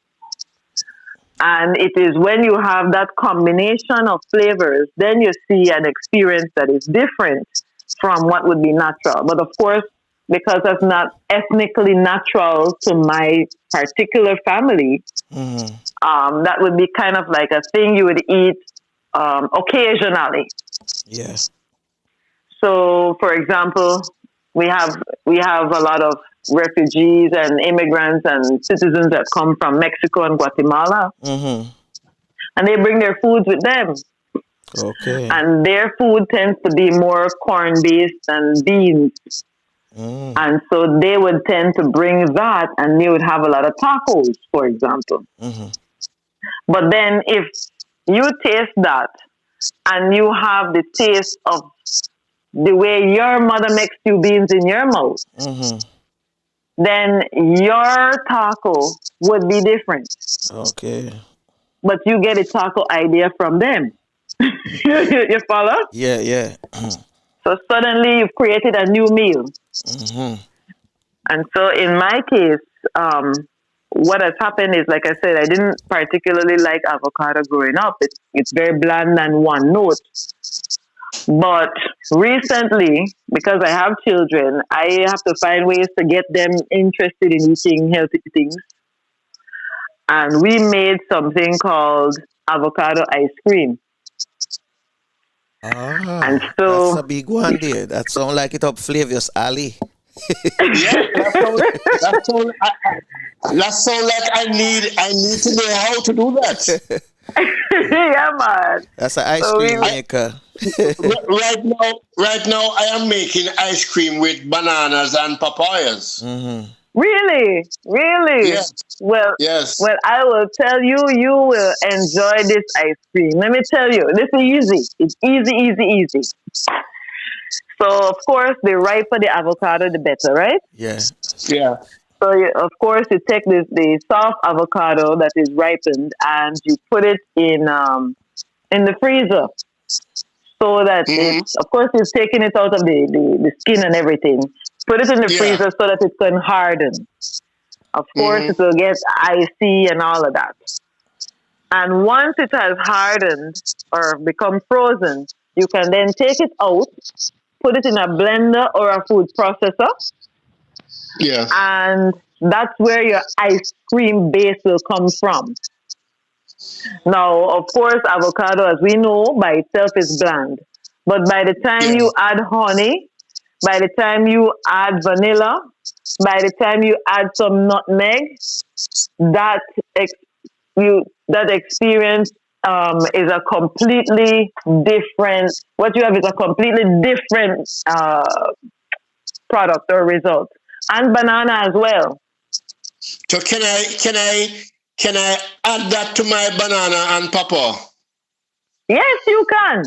And it is when you have that combination of flavors, then you see an experience that is different from what would be natural. But of course, because that's not ethnically natural to my particular family, that would be kind of like a thing you would eat occasionally. Yes. So, for example, we have a lot of refugees and immigrants and citizens that come from Mexico and Guatemala, Mm-hmm. and they bring their foods with them. Okay. And their food tends to be more corn-based than beans. Mm. And so they would tend to bring that, and they would have a lot of tacos, for example. Mm-hmm. But then if you taste that and you have the taste of the way your mother makes stew beans in your mouth, Mm-hmm. then your taco would be different. Okay. But you get a taco idea from them. You follow? Yeah, yeah. So suddenly you've created a new meal. Mm-hmm. And so in my case, what has happened is, like I said, I didn't particularly like avocado growing up. It's very bland and one note. But recently, because I have children, I have to find ways to get them interested in eating healthy things. And we made something called avocado ice cream. And Ah, so, that's a big one there. That sound like it up Flavius alley. Yeah, that sound like I need to know how to do that. yeah, man. That's an ice So cream maker. Right now, I am making ice cream with bananas and papayas. Mm-hmm. Really? Yes. Well, Yes. well, I will tell you, you will enjoy this ice cream. Let me tell you, this is easy. It's easy. So, of course, the riper the avocado, the better, right? Yeah. Yeah. So, of course, you take the soft avocado that is ripened and you put it in the freezer, so that it's, of course, you've taken it out of the skin and everything. Put it in the freezer so that it can harden. Of course, it will get icy and all of that. And once it has hardened or become frozen, you can then take it out, put it in a blender or a food processor, Yeah. and that's where your ice cream base will come from. Now, of course, avocado, as we know, by itself is bland. But by the time you add honey, by the time you add vanilla, by the time you add some nutmeg, that experience is a completely different. What you have is a completely different product or result, and banana as well. So can I add that to my banana and papa? Yes, you can.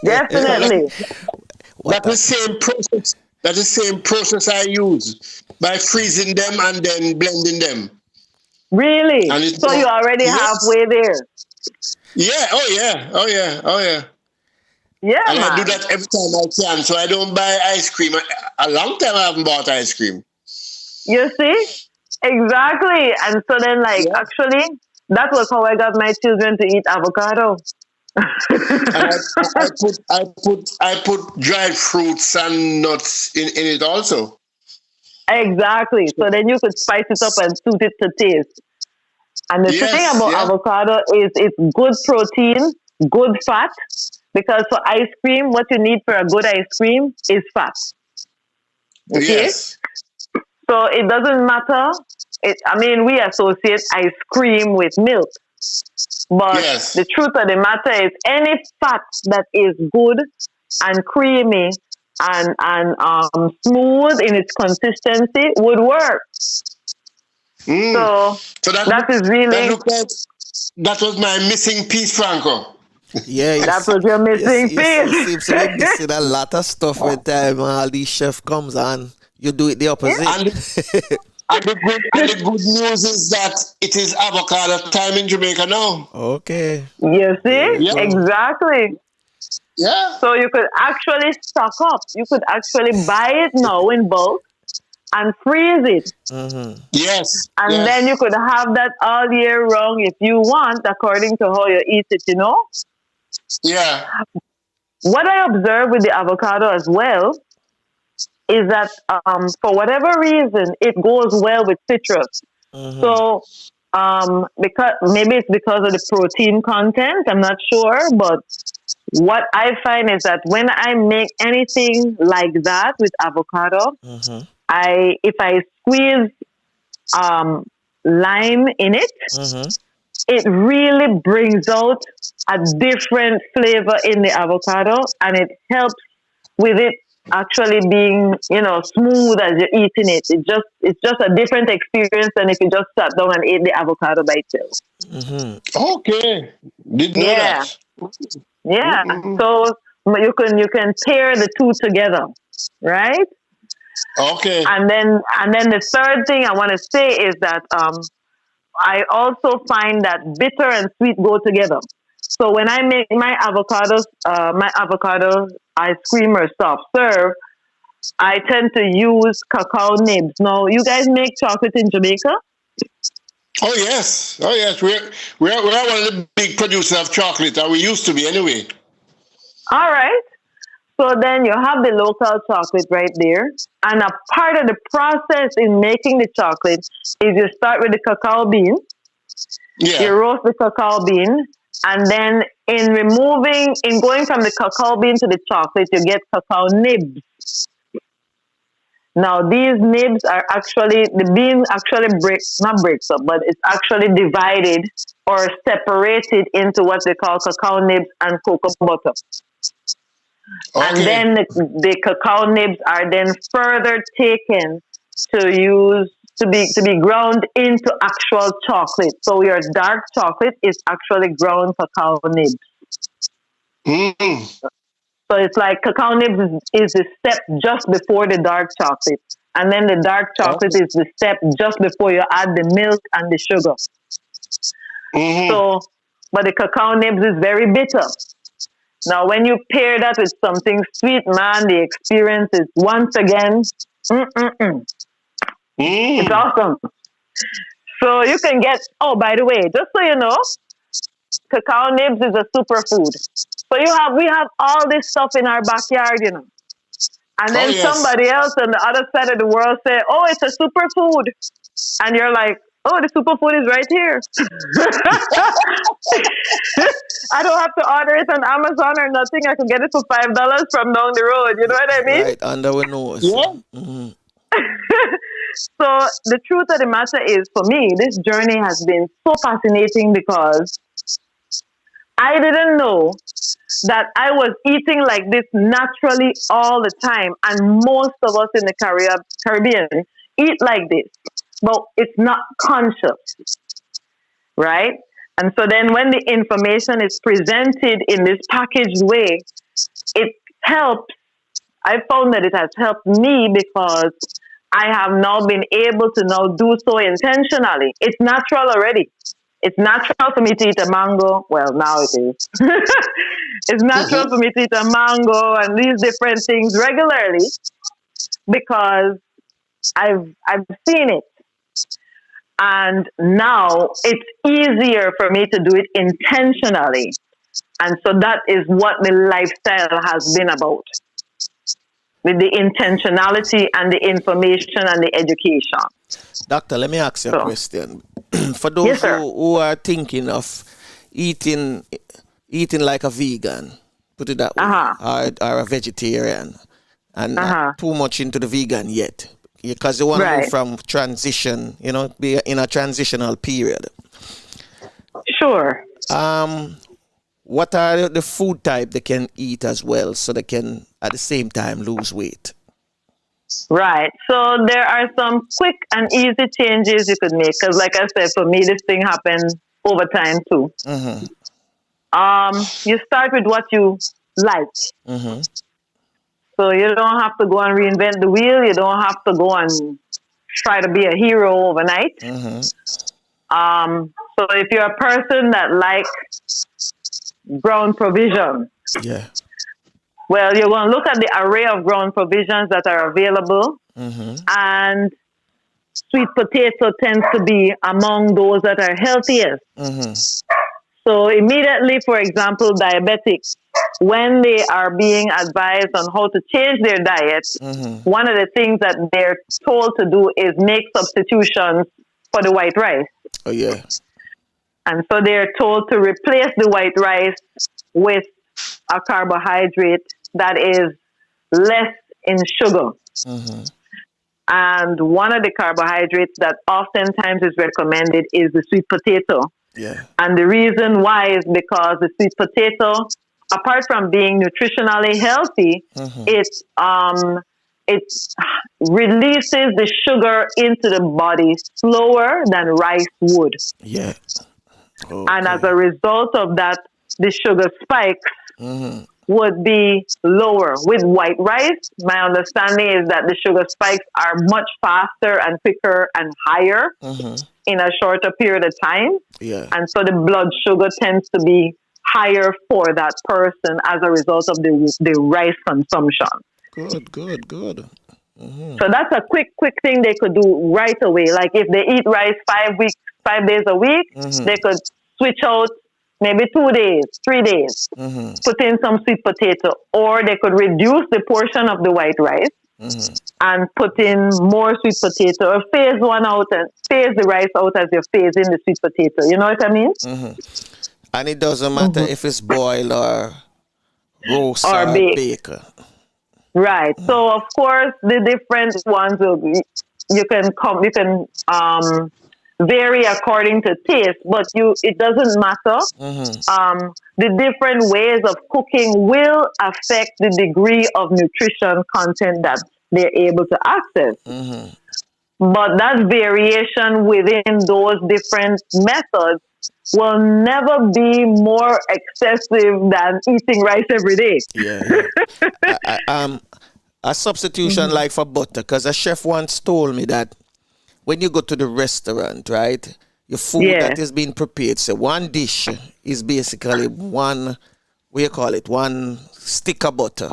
Definitely. That's the same process. That's the same process I use by freezing them and then blending them. Really? And it's So you're already halfway there. Yeah. Oh yeah. Yeah, And man. I do that every time I can. So I don't buy ice cream. A long time I haven't bought ice cream. You see? Exactly. And so then, actually, that was how I got my children to eat avocado. And I put dried fruits and nuts in it also. Exactly. So then you could spice it up and suit it to taste. And the thing about avocado is it's good protein, good fat, because for ice cream, what you need for a good ice cream is fat. Okay? Yes. So it doesn't matter. We associate ice cream with milk. But the truth of the matter is any fat that is good and creamy and smooth in its consistency would work. So that is really... That was my missing piece, Franco. Yeah, that was your missing piece. You seem to be missing a lot of stuff when time all these chef comes on. You do it the opposite. And the good news is that it is avocado time in Jamaica now. Okay. You see? Exactly. Yeah. So you could actually stock up. You could actually buy it now in bulk and freeze it. Mm-hmm. Yes. And then you could have that all year round if you want, according to how you eat it, you know? Yeah. What I observe with the avocado as well is that for whatever reason, it goes well with citrus. Mm-hmm. So because maybe it's because of the protein content, I'm not sure, but what I find is that when I make anything like that with avocado, if I squeeze lime in it, it really brings out a different flavor in the avocado, and it helps with it actually being, smooth as you're eating it. It's just a different experience than if you just sat down and ate the avocado by itself. Okay. Didn't know that. Yeah. So you can pair the two together, right? Okay. And then the third thing I want to say is that I also find that bitter and sweet go together. So when I make my avocado ice cream or soft serve, I tend to use cacao nibs. Now, you guys make chocolate in Jamaica? Oh yes. We're one of the big producers of chocolate, and we used to be anyway. All right. So then you have the local chocolate right there. And a part of the process in making the chocolate is you start with the cacao bean. Yeah. You roast the cacao bean. And then in going from the cacao bean to the chocolate, you get cacao nibs. Now, these nibs are the bean actually breaks up, but it's actually divided or separated into what they call cacao nibs and cocoa butter. Okay. And then the cacao nibs are then further taken to be ground into actual chocolate. So your dark chocolate is actually ground cacao nibs. So it's like cacao nibs is the step just before the dark chocolate. And then the dark chocolate is the step just before you add the milk and the sugar. So, but the cacao nibs is very bitter. Now, when you pair that with something sweet, man, the experience is once again, it's awesome. So you can get, by the way, just so you know, cacao nibs is a superfood. So we have all this stuff in our backyard, And then somebody else on the other side of the world say, oh, it's a superfood. And you're like, oh, the superfood is right here. I don't have to order it on Amazon or nothing. I can get it for $5 from down the road. You know what I mean? Right, under our nose. Yeah. So the truth of the matter is, for me, this journey has been so fascinating because I didn't know that I was eating like this naturally all the time. And most of us in the Caribbean eat like this, but it's not conscious, right? And so then when the information is presented in this packaged way, it helps. I found that it has helped me because I have now been able to now do so intentionally. It's natural already. It's natural for me to eat a mango. Well, now it is. It's natural for me to eat a mango and these different things regularly because I've seen it. And now it's easier for me to do it intentionally. And so that is what the lifestyle has been about. With the intentionality and the information and the education. Doctor, let me ask you a question. For those who are thinking of eating like a vegan, put it that way, or a vegetarian, and not too much into the vegan yet, because they want to move from transition, be in a transitional period. Sure. What are the food type they can eat as well, so they can at the same time lose weight? Right. So there are some quick and easy changes you could make. Because like I said, for me, this thing happened over time too. You start with what you like. So you don't have to go and reinvent the wheel. You don't have to go and try to be a hero overnight. So if you're a person that likes ground provision, well, you're going to look at the array of ground provisions that are available, and sweet potato tends to be among those that are healthiest. So immediately, for example, diabetics, when they are being advised on how to change their diet, one of the things that they're told to do is make substitutions for the white rice. Oh, yeah. And so they're told to replace the white rice with a carbohydrate that is less in sugar. And one of the carbohydrates that oftentimes is recommended is the sweet potato. Yeah. And the reason why is because the sweet potato, apart from being nutritionally healthy, it releases the sugar into the body slower than rice would. Yeah. Okay. And as a result of that, the sugar spikes would be lower. With white rice, my understanding is that the sugar spikes are much faster and quicker and higher in a shorter period of time. Yeah. And so the blood sugar tends to be higher for that person as a result of the rice consumption. Good. So that's a quick thing they could do right away. Like if they eat rice 5 days a week, they could switch out maybe 2 days, 3 days, put in some sweet potato, or they could reduce the portion of the white rice and put in more sweet potato, or phase one out and phase the rice out as you're phasing the sweet potato. You know what I mean? And it doesn't matter if it's boiled or roast or baked. Right. So of course the different ones will be, you can vary according to taste, but it doesn't matter. The different ways of cooking will affect the degree of nutrition content that they're able to access. But that variation within those different methods will never be more excessive than eating rice every day. A substitution like for butter, because a chef once told me that when you go to the restaurant, right, your food that is being prepared, so one dish is basically one stick of butter.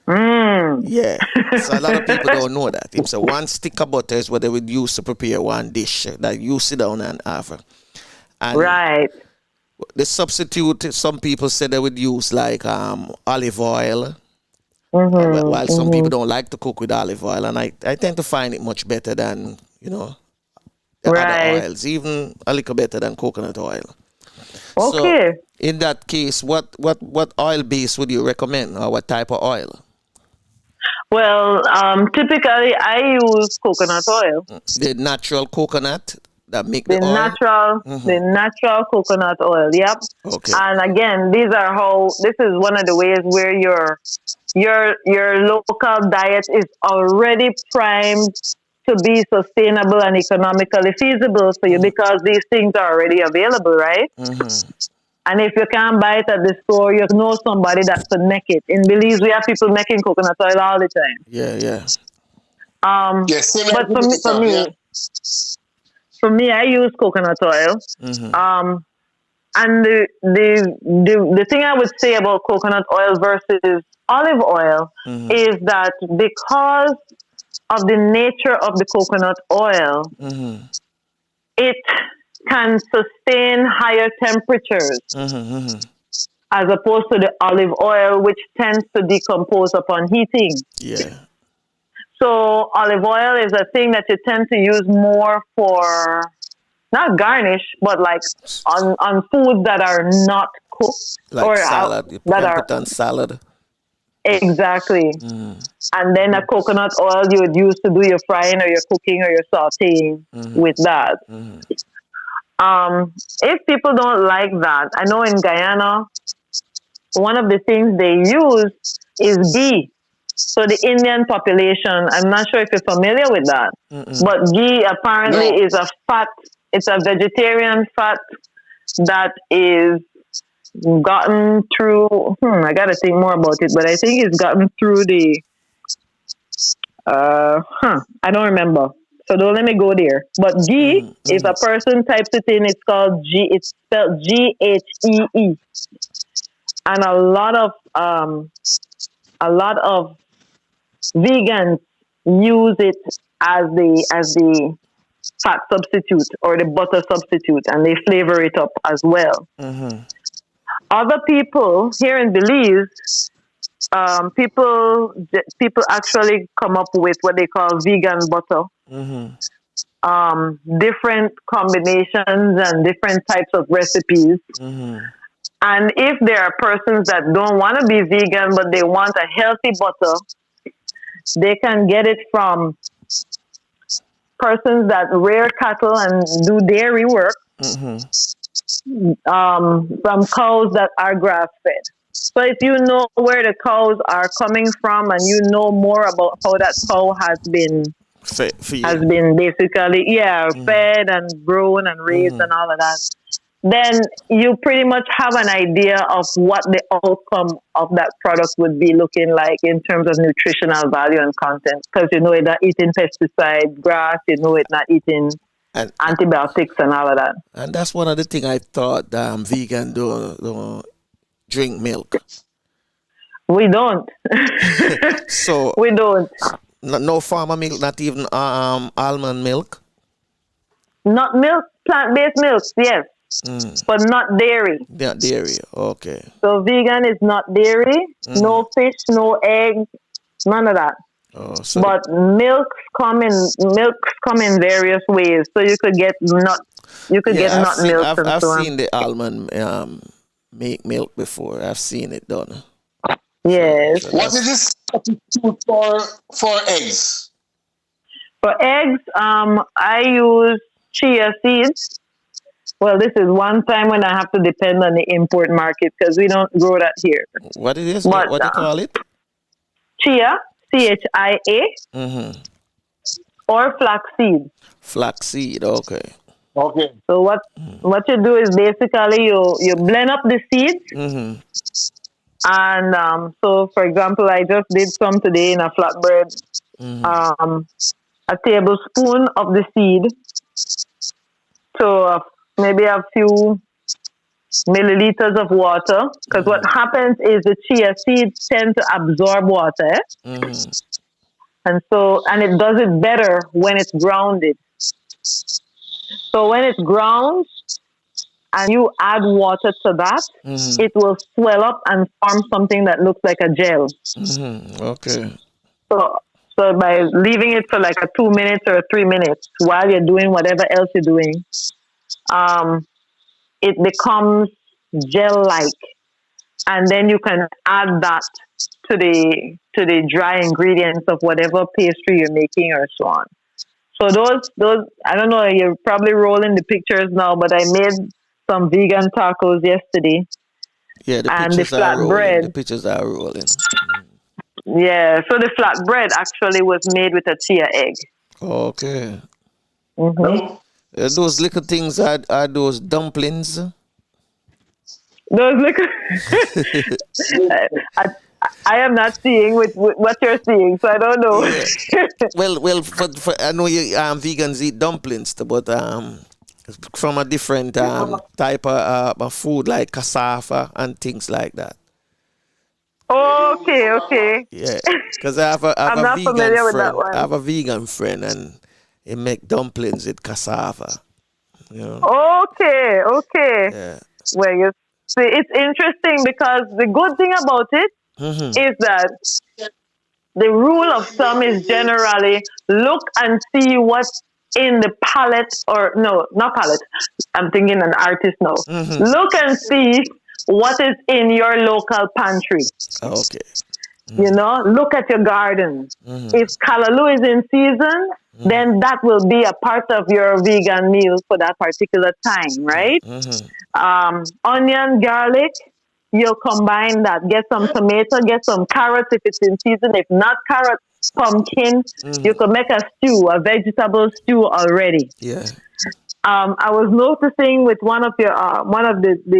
Yeah. So a lot of people don't know that. So one stick of butter is what they would use to prepare one dish that you sit down and have. And the substitute, some people said they would use like olive oil. While some people don't like to cook with olive oil, and I tend to find it much better than, the other oils, even a little better than coconut oil. Okay. So in that case, what oil base would you recommend, or what type of oil? Well, typically I use coconut oil. The natural coconut that make the oil? The natural coconut oil. Yep. Okay. And again, this is one of the ways where your local diet is already primed to be sustainable and economically feasible for you, because these things are already available, right? And if you can't buy it at the store, you know somebody that could make it. In Belize, we have people making coconut oil all the time. Yeah. But for me, I use coconut oil. And the thing I would say about coconut oil versus olive oil is that because of the nature of the coconut oil, it can sustain higher temperatures as opposed to the olive oil, which tends to decompose upon heating. Yeah. So olive oil is a thing that you tend to use more for, not garnish, but like on foods that are not cooked. Like or salad. You put on salad. Exactly. And then a coconut oil you would use to do your frying or your cooking or your sauteing with that. If people don't like that, I know in Guyana, one of the things they use is ghee. So the Indian population, I'm not sure if you're familiar with that, but ghee apparently is a fat, it's a vegetarian fat that is gotten through, I got to think more about it, but I think it's gotten through the, I don't remember. So don't let me go there. But ghee, if a person types it in, it's called G, it's spelled Ghee. And a lot of vegans use it as the fat substitute or the butter substitute, and they flavor it up as well. Other people here in Belize, people actually come up with what they call vegan butter. Different combinations and different types of recipes. And if there are persons that don't want to be vegan, but they want a healthy butter, they can get it from persons that rear cattle and do dairy work, from cows that are grass fed. So if you know where the cows are coming from and you know more about how that cow has been basically fed and grown and raised and all of that, then you pretty much have an idea of what the outcome of that product would be looking like in terms of nutritional value and content. Because you know it's not eating pesticide, grass, you know it's not eating antibiotics and all of that. And that's one of the things I thought vegan don't drink milk. We don't. So we don't. No farmer milk, not even almond milk? Not milk, plant-based milks, yes. But not dairy. Not dairy, okay. So vegan is not dairy, no fish, no eggs, none of that. Oh, so but milks come in various ways. So you could get nut milk. I've seen the almond make milk before. I've seen it done. Yes. So what is this substitute for eggs? For eggs, I use chia seeds. Well, this is one time when I have to depend on the import market because we don't grow that here. What it is? What do you call it? Chia, CHIA, or flaxseed. Flaxseed, okay. Okay. So what you do is basically you blend up the seeds, and so for example, I just did some today in a flatbread. A tablespoon of the seed, so maybe a few milliliters of water, because what happens is the chia seeds tend to absorb water, and it does it better when it's grounded. So when it's ground and you add water to that, it will swell up and form something that looks like a gel. Okay. So by leaving it for like a 2 minutes or 3 minutes while you're doing whatever else you're doing, it becomes gel-like, and then you can add that to the dry ingredients of whatever pastry you're making or so on. So those I don't know, you're probably rolling the pictures now, but I made some vegan tacos yesterday. Yeah, and the flatbread. The pictures are rolling. Yeah, so the flatbread actually was made with a chia egg. Okay. Those little things are those dumplings? Those little... I am not seeing with what you're seeing, so I don't know. Yeah. Well, for I know you vegans eat dumplings, but from a different type of food like cassava and things like that. Okay. Yeah, because I have a vegan friend. I have a vegan friend, and he make dumplings with cassava. You know? Okay. Yeah. Well, you see, it's interesting because the good thing about it is that the rule of thumb is generally look and see what's in the palette, or no, not palette. I'm thinking an artist now. Look and see what is in your local pantry. Okay. You know, look at your garden. If callaloo is in season, then that will be a part of your vegan meal for that particular time, right? Onion, garlic, you'll combine that. Get some tomato, get some carrots if it's in season. If not carrots, pumpkin. You can make a stew, a vegetable stew already. Yeah. I was noticing with one of the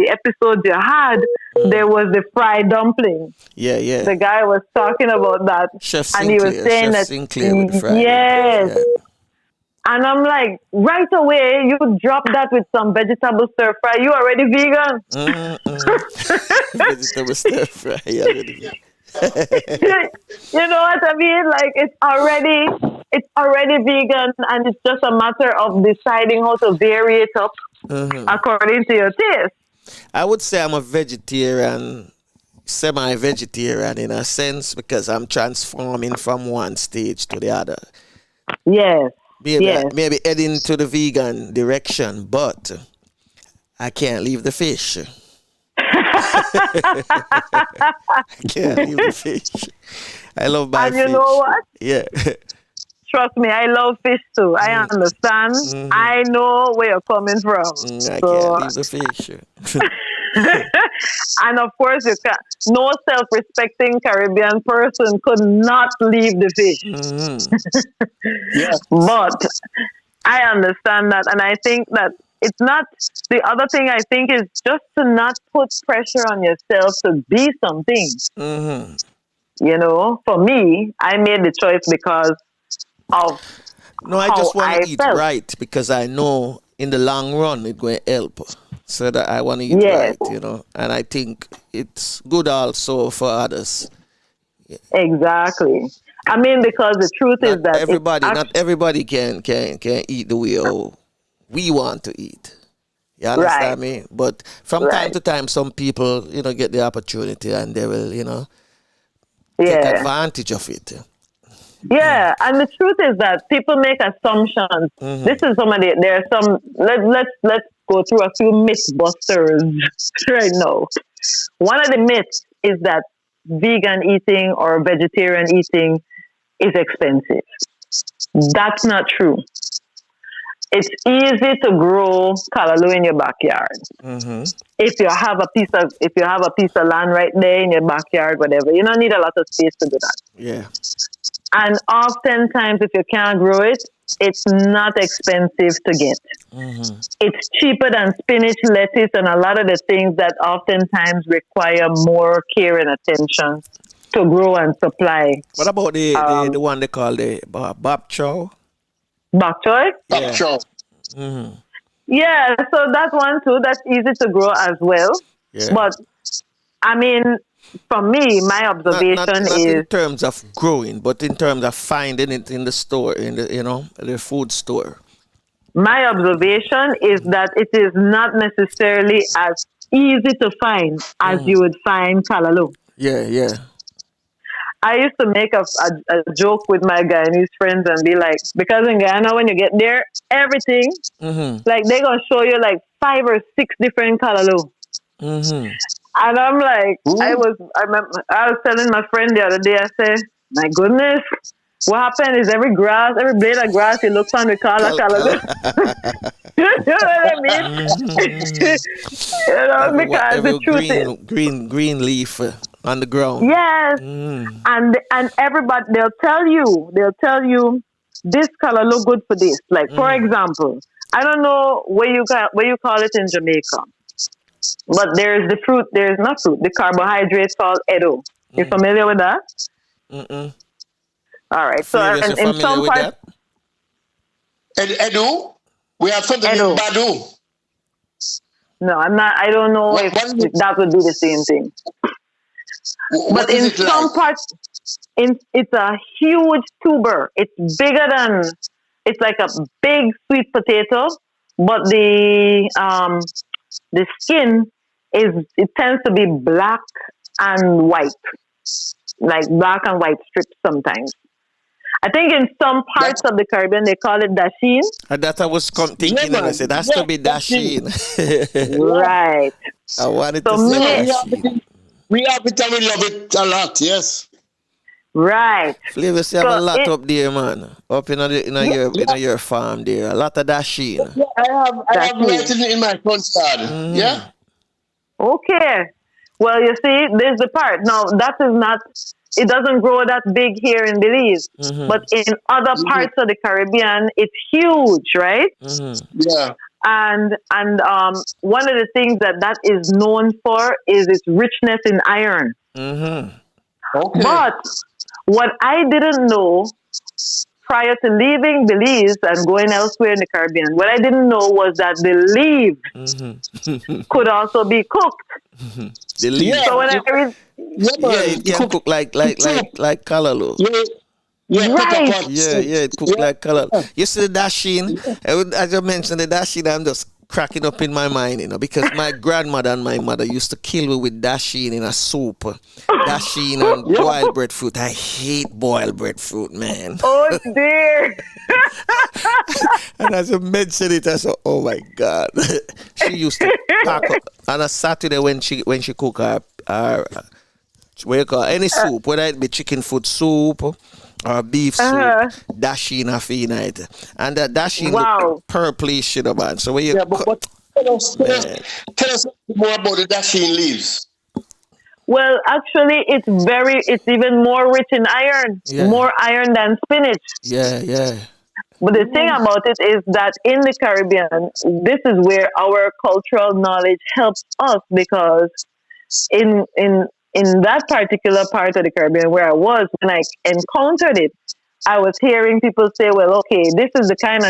episodes you had, there was the fried dumpling. Yeah. The guy was talking about that, Chef and Sinclair, he was saying Chef Sinclair with the fried yes. dumpling. Yeah. And I'm like, right away, you drop that with some vegetable stir fry. You already vegan? Vegetable stir fry. Yeah, already vegan. You know what I mean? Like it's already vegan, and it's just a matter of deciding how to vary it up according to your taste. I would say I'm a vegetarian, semi-vegetarian in a sense, because I'm transforming from one stage to the other. Yes. Maybe heading to the vegan direction, but I can't leave the fish. Can't leave the fish. I love my And fish. you know what? Yeah. Trust me, I love fish too. I understand. I know where you're coming from. I So, can't leave the fish. and of course, you can. No self-respecting Caribbean person could not leave the fish. Yeah. But I understand that, and I think that it's not. The other thing I think is just to not put pressure on yourself to be something. You know, for me, I made the choice because of No, I how just want I to eat felt. right because I know in the long run it's going to help. So that I want to eat Yes. right, you know. And I think it's good also for others. Exactly. I mean, because the truth is that Not everybody can eat the way we want to eat. You understand me? But from time to time, some people, you know, get the opportunity and they will, you know, take advantage of it. Yeah, and the truth is that people make assumptions. This is there are some. Let's go through a few mythbusters right now. One of the myths is that vegan eating or vegetarian eating is expensive. That's not true. It's easy to grow callaloo in your backyard. If you have a piece of land right there in your backyard, whatever, you don't need a lot of space to do that. Yeah. And oftentimes, if you can't grow it, it's not expensive to get. It's cheaper than spinach, lettuce, and a lot of the things that oftentimes require more care and attention to grow and supply. What about the one they call the bok choy? Bok choy? Yeah. Sure. Yeah, so that's one too. That's easy to grow as well. Yeah. But I mean, for me, my observation not is in terms of growing, but in terms of finding it in the store, in the food store. my observation is that it is not necessarily as easy to find as you would find callaloo. Yeah. I used to make a joke with my Guyanese friends and be like, because in Guyana, when you get there, everything, like they're going to show you like 5 or 6 different callaloo. And I'm like, I was telling my friend the other day, I said, my goodness, what happened is every blade of grass you look on, we call a callaloo. You know what I mean? Because the truth is, green leaf on the ground. yes, and everybody they'll tell you this color look good for this. Like for example, I don't know where you call it in Jamaica, but there's the carbohydrate called edo. You familiar with that? All right. So in some parts, Edu, we have something in Edo. Badu. No, I'm not. I don't know What if is it? that would be the same thing. What But is in it some like? parts, it's a huge tuber. It's bigger than. It's like a big sweet potato, but the skin tends to be black and white, like black and white strips sometimes. I think in some parts of the Caribbean they call it dasheen. And that I was thinking, and I said, that's to be dasheen. Right. I wanted So to say me- dasheen. We have it and we love it a lot, yes. Right. Flavors, you have So a lot it- up there, man. Up in your farm there. A lot of dasheen. Yeah, I have Dasheen. right in my front yard. Yeah? Okay. Well, you see, there's the part. Now, that is not, it doesn't grow that big here in Belize. But in other parts of the Caribbean, it's huge, right? Yeah. And one of the things that is known for is its richness in iron. Okay. But what I didn't know prior to leaving Belize and going elsewhere in the Caribbean, what I didn't know was that the leaf could also be cooked. The leaf. Yeah. So when I read, It can cook like callaloo. Yeah, Right. pepper pot. Yeah, it cooked like callaloo. You see the dasheen? As I mentioned, the dasheen, I'm just cracking up in my mind, because my grandmother and my mother used to kill me with dasheen in a soup. Dasheen and boiled breadfruit. I hate boiled breadfruit, man. oh dear. And as I mentioned it, I said, oh my God. She used to pack up on a Saturday when she cook her what you call any soup, whether it be chicken foot soup or beef soup, dasheen a fee night, and that dasheen look purplish, you know, man. So when you but tell us more about the dasheen leaves. Well, actually, it's even more rich in iron, more iron than spinach. Yeah. But the thing about it is that in the Caribbean, this is where our cultural knowledge helps us, because in that particular part of the Caribbean where I was, when I encountered it, I was hearing people say, well, okay, this is the kind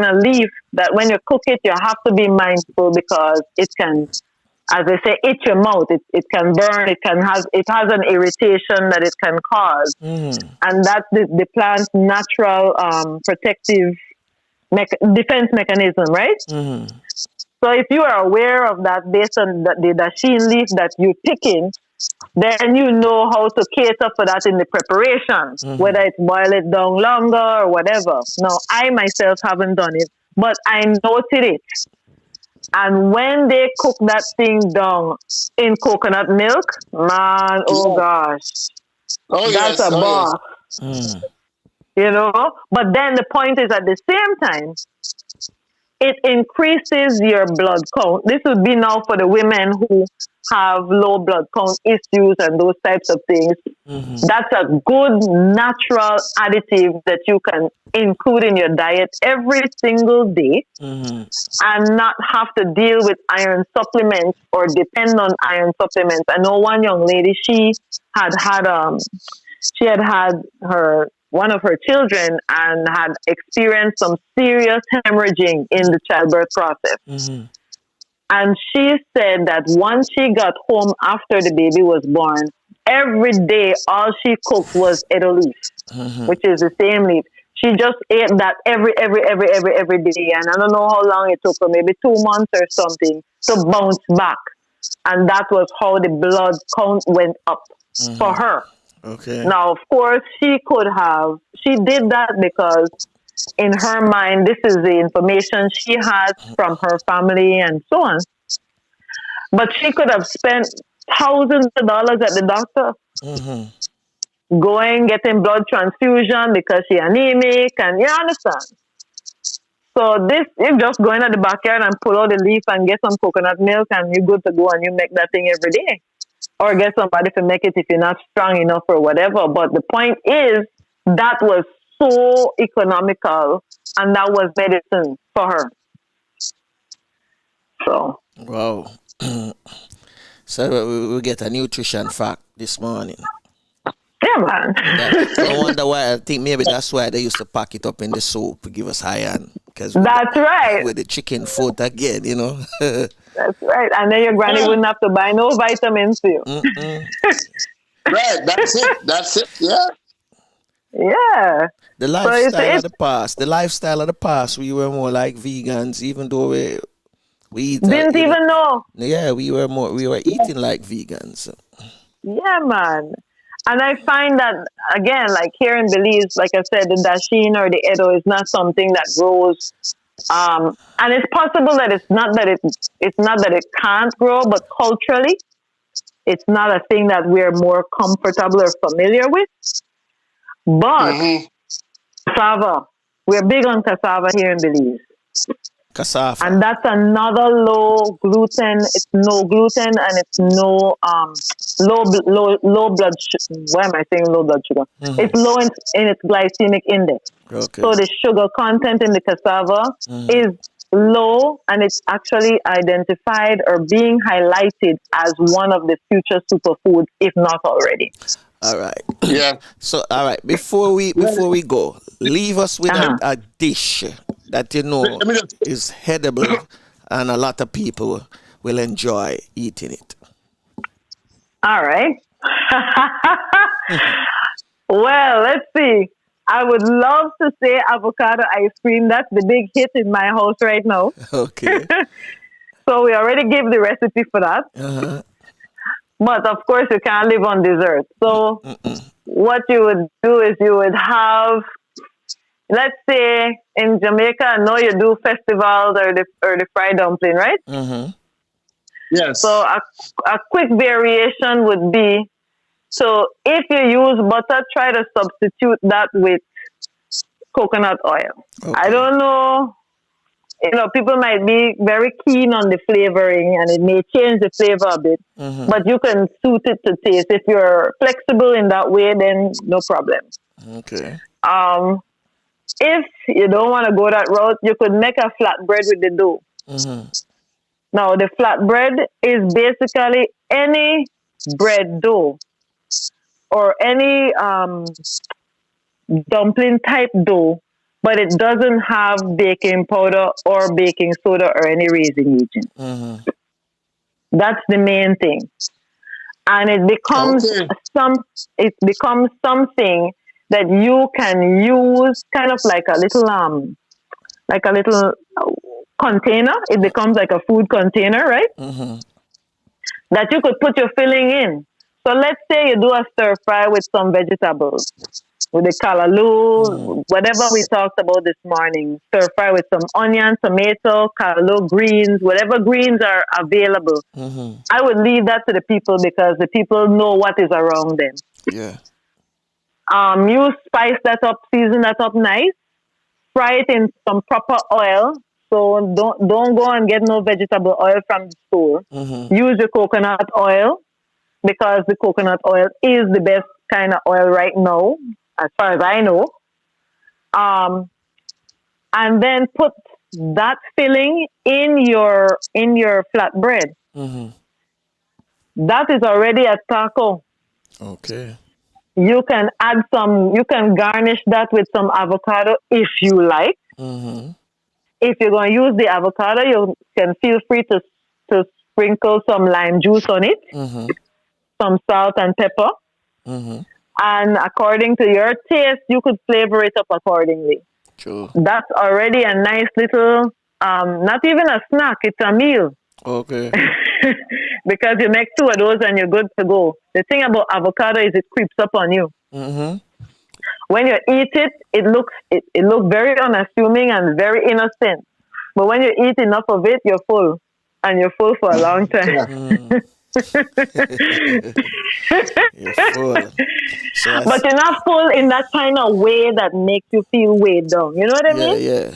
of leaf that when you cook it, you have to be mindful, because it can, as they say, itch your mouth. It can burn. It has an irritation that it can cause, and that's the plant's natural protective defense mechanism, right? So if you are aware of that based on the dasheen leaf that you're picking, then you know how to cater for that in the preparation, whether it's boil it down longer or whatever. Now, I myself haven't done it, but I noted it. And when they cook that thing down in coconut milk, man, oh gosh, that's a bath. You know? But then the point is, at the same time, it increases your blood count. This would be now for the women who have low blood count issues and those types of things. That's a good natural additive that you can include in your diet every single day, and not have to deal with iron supplements or depend on iron supplements. I know one young lady, she had one of her children and had experienced some serious hemorrhaging in the childbirth process. And she said that once she got home after the baby was born, every day all she cooked was edo leaf, which is the same leaf. She just ate that every day. And I don't know how long it took her, maybe 2 months or something, to bounce back. And that was how the blood count went up for her. Okay. Now, of course, she did that because in her mind, this is the information she has from her family and so on. But she could have spent thousands of dollars at the doctor, getting blood transfusion because she anemic, and you understand. So this, you just go in at the backyard and pull out the leaf and get some coconut milk, and you're good to go, and you make that thing every day. Or get somebody to make it if you're not strong enough or whatever. But the point is, that was so economical, and that was medicine for her. So. Wow. So we get a nutrition fact this morning. Yeah, man. I wonder why. I think maybe that's why they used to pack it up in the soup to give us iron. That's right. With the chicken foot again, you know. That's right. And then your granny wouldn't have to buy no vitamins for you. Right. That's it. Yeah. Yeah. The lifestyle of the past. The lifestyle of the past. We were more like vegans, even though we eat. Didn't even know. Yeah, we were eating like vegans. Yeah, man. And I find that, again, like here in Belize, like I said, the dasheen or the edo is not something that grows. And it's possible that it's not that it can't grow, but culturally, it's not a thing that we're more comfortable or familiar with. But cassava, we're big on cassava here in Belize. Cassava. And that's another low gluten. It's no gluten and it's no low blood sugar. Why am I saying low blood sugar? It's low in its glycemic index. Okay. So the sugar content in the cassava is low, and it's actually identified or being highlighted as one of the future superfoods, if not already. All right. Yeah. So, all right. Before we go, leave us with a dish that you know is edible, and a lot of people will enjoy eating it. All right. Well, let's see. I would love to say avocado ice cream. That's the big hit in my house right now. Okay. So we already gave the recipe for that. But of course, you can't live on dessert. So what you would do is you would have, let's say in Jamaica, I know you do festivals or the fried dumpling, right? Yes. So a quick variation would be, so if you use butter, try to substitute that with coconut oil. Okay. I don't know, people might be very keen on the flavoring and it may change the flavor a bit, but you can suit it to taste. If you're flexible in that way, then no problem. Okay. If you don't want to go that route, you could make a flatbread with the dough. Now, the flatbread is basically any bread dough or any dumpling type dough, but it doesn't have baking powder or baking soda or any raising agent. That's the main thing. And it becomes something that you can use kind of like a little container. It becomes like a food container, right? That you could put your filling in. So let's say you do a stir fry with some vegetables, with the callaloo, whatever we talked about this morning. Stir fry with some onion, tomato, callaloo, greens, whatever greens are available. I would leave that to the people because the people know what is around them. Yeah. You spice that up, season that up nice, fry it in some proper oil. So don't go and get no vegetable oil from the store. Use your coconut oil because the coconut oil is the best kind of oil right now, as far as I know. And then put that filling in your flatbread. That is already a taco. Okay. You can garnish that with some avocado if you like. If you're going to use the avocado, you can feel free to sprinkle some lime juice on it, some salt and pepper. And according to your taste, you could flavor it up accordingly. True. That's already a nice little, not even a snack, it's a meal. Okay. Because you make 2 of those and you're good to go. The thing about avocado is it creeps up on you. When you eat it, it looks very unassuming and very innocent. But when you eat enough of it, you're full. And you're full for a long time. You're full. But you're not full in that kind of way that makes you feel weighed down. You know what I mean? Yeah.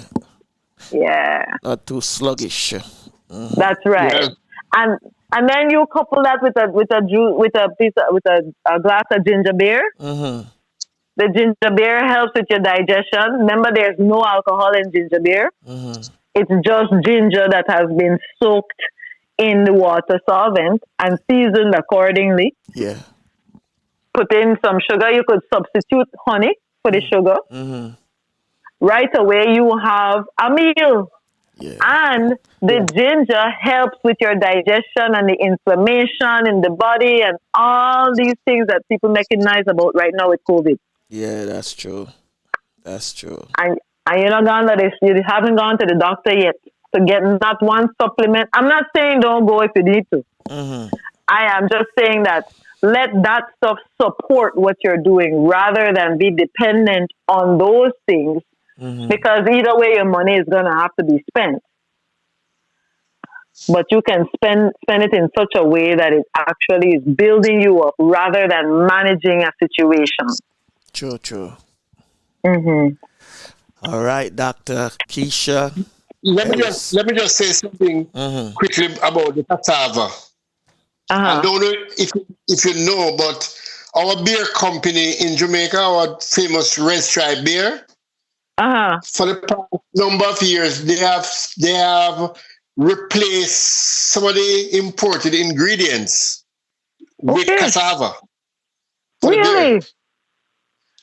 Yeah. Not too sluggish. That's right. Yeah. And then you couple that with a glass of ginger beer. The ginger beer helps with your digestion. Remember, there's no alcohol in ginger beer. It's just ginger that has been soaked in the water solvent and seasoned accordingly. Yeah. Put in some sugar. You could substitute honey for the sugar. Right away, you have a meal. Yeah. And the ginger helps with your digestion and the inflammation in the body and all these things that people recognize about right now with COVID. Yeah, that's true. That's true. And you're not gone to this. You haven't gone to the doctor yet to get not one supplement. I'm not saying don't go if you need to. I am just saying that let that stuff support what you're doing rather than be dependent on those things. Because either way, your money is going to have to be spent. But you can spend it in such a way that it actually is building you up rather than managing a situation. True. All right, Dr. Keisha. Let me just say something quickly about the cassava. I don't know if you know, but our beer company in Jamaica, our famous Red Stripe beer, for the past number of years, they have replaced some of the imported ingredients with cassava. Really?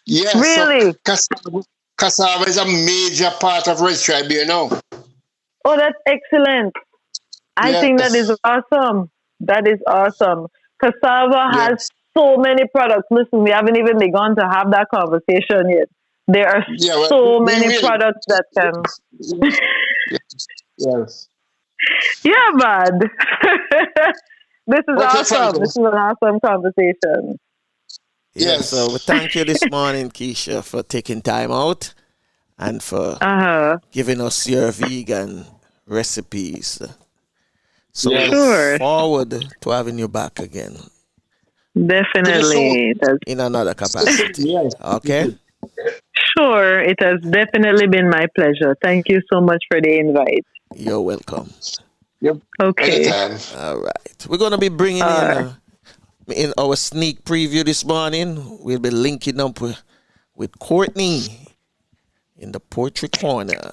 Yes. Really? So cassava is a major part of Red Stripe beer now. Oh, that's excellent. I think that is awesome. That is awesome. Cassava has so many products. Listen, we haven't even begun to have that conversation yet. There are so many products that can... Yes. Yeah, man. This is awesome. This is an awesome conversation. Yes. So we thank you this morning, Keisha, for taking time out and for giving us your vegan recipes. So we look Sure. forward to having you back again Definitely. It has, in another capacity. Yes. Okay? sure. It has definitely been my pleasure. Thank you so much for the invite. You're welcome. Yep. Okay. Anytime. All right. We're going to be bringing in our sneak preview this morning. We'll be linking up with Courtney in the Poetry Corner.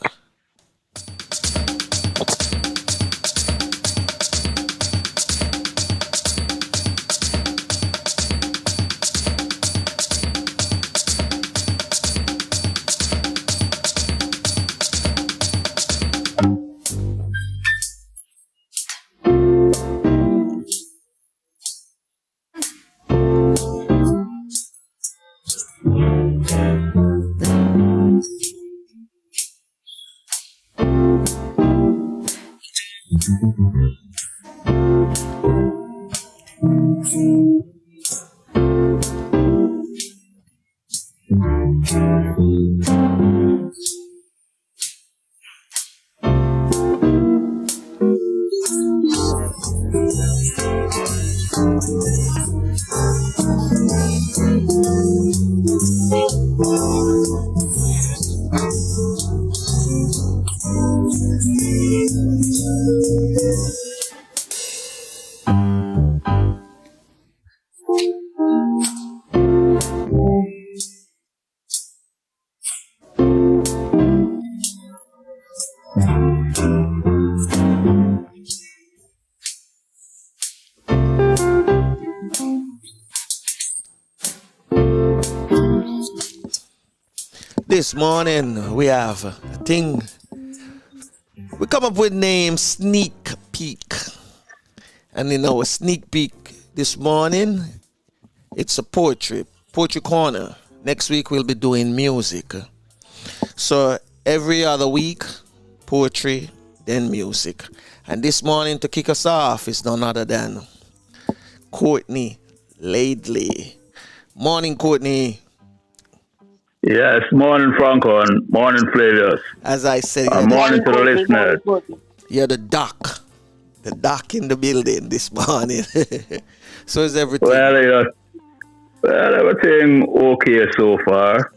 This morning we have a thing. We come up with name Sneak Peek. And in our sneak peek this morning, it's a poetry corner. Next week we'll be doing music. So every other week, poetry, then music. And this morning to kick us off is none other than Courtney Laidley. Morning, Courtney. Yes, morning Franco and morning Flavius. As I said, Morning to the listeners. you're the doc in the building this morning. So is everything. Well, everything okay so far.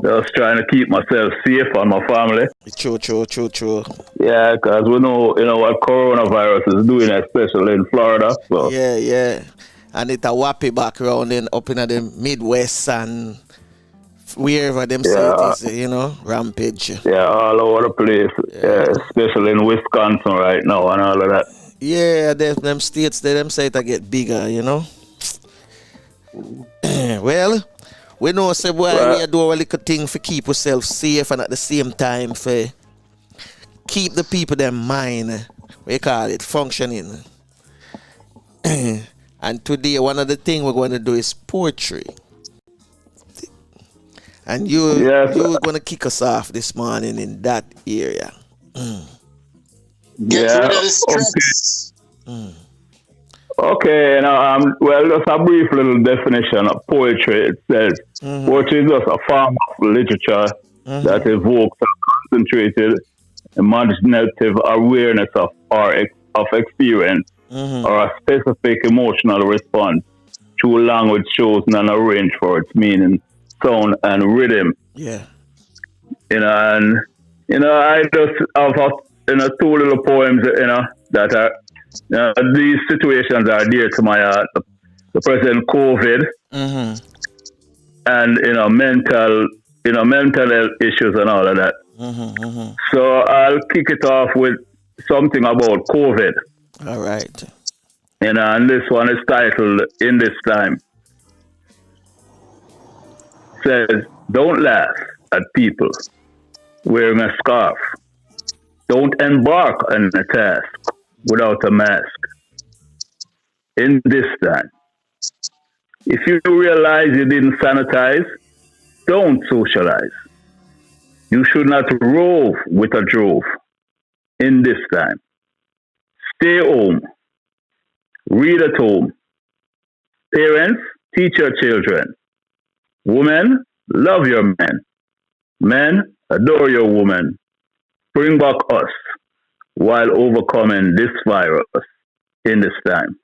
Just trying to keep myself safe and my family. True. Yeah, because we know, what coronavirus is doing, especially in Florida. So. Yeah. And it a wappy back around up in the Midwest and wherever them say it is, rampage. Yeah, all over the place. Yeah, especially in Wisconsin right now and all of that. Yeah, them states, them say it get bigger, Well, we know, say, we do our little thing for keep ourselves safe and at the same time for keep the people their mind, we call it, functioning. And today, one of the things we're going to do is poetry. And you're going to kick us off this morning in that area. Get rid of the stress. Okay, well, just a brief little definition of poetry. It says, poetry is just a form of literature that evokes a concentrated imaginative awareness of experience or a specific emotional response through language chosen and arranged for its meaning, sound, and rhythm. Yeah. I just have two little poems, that are, these situations are dear to my heart. The present COVID and, mental health issues and all of that. So I'll kick it off with something about COVID. All right. And this one is titled In This Time. Says, don't laugh at people wearing a scarf. Don't embark on a task without a mask. In this time, if you realize you didn't sanitize, don't socialize. You should not rove with a drove. In this time, stay home. Read at home. Parents, teach your children. Women, love your men. Men, adore your woman. Bring back us. while overcoming this virus in this time.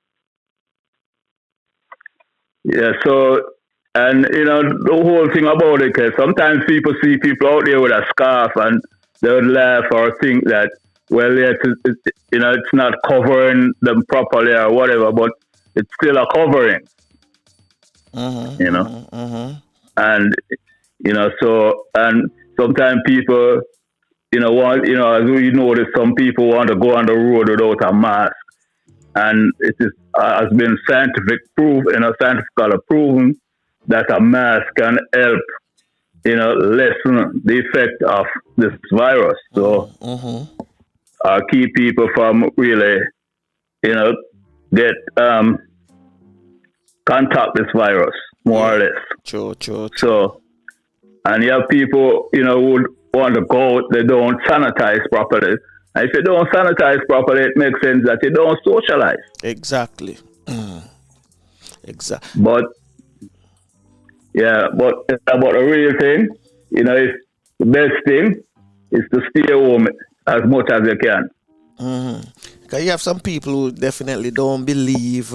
Yeah, so, and the whole thing about it, because sometimes people see people out there with a scarf and they would laugh or think that, well, yes, it's not covering them properly or whatever, but it's still a covering, and, so, and sometimes people, want, as we notice, some people want to go on the road without a mask. And it has been scientifically proven that a mask can help, lessen the effect of this virus. So, keep people from really, get contact this virus more or less. True. So, and you have people, would want to go out, they don't sanitize properly. And if you don't sanitize properly, it makes sense that you don't socialize. Exactly. Exactly. But the real thing, it's the best thing is to stay home as much as you can. Because you have some people who definitely don't believe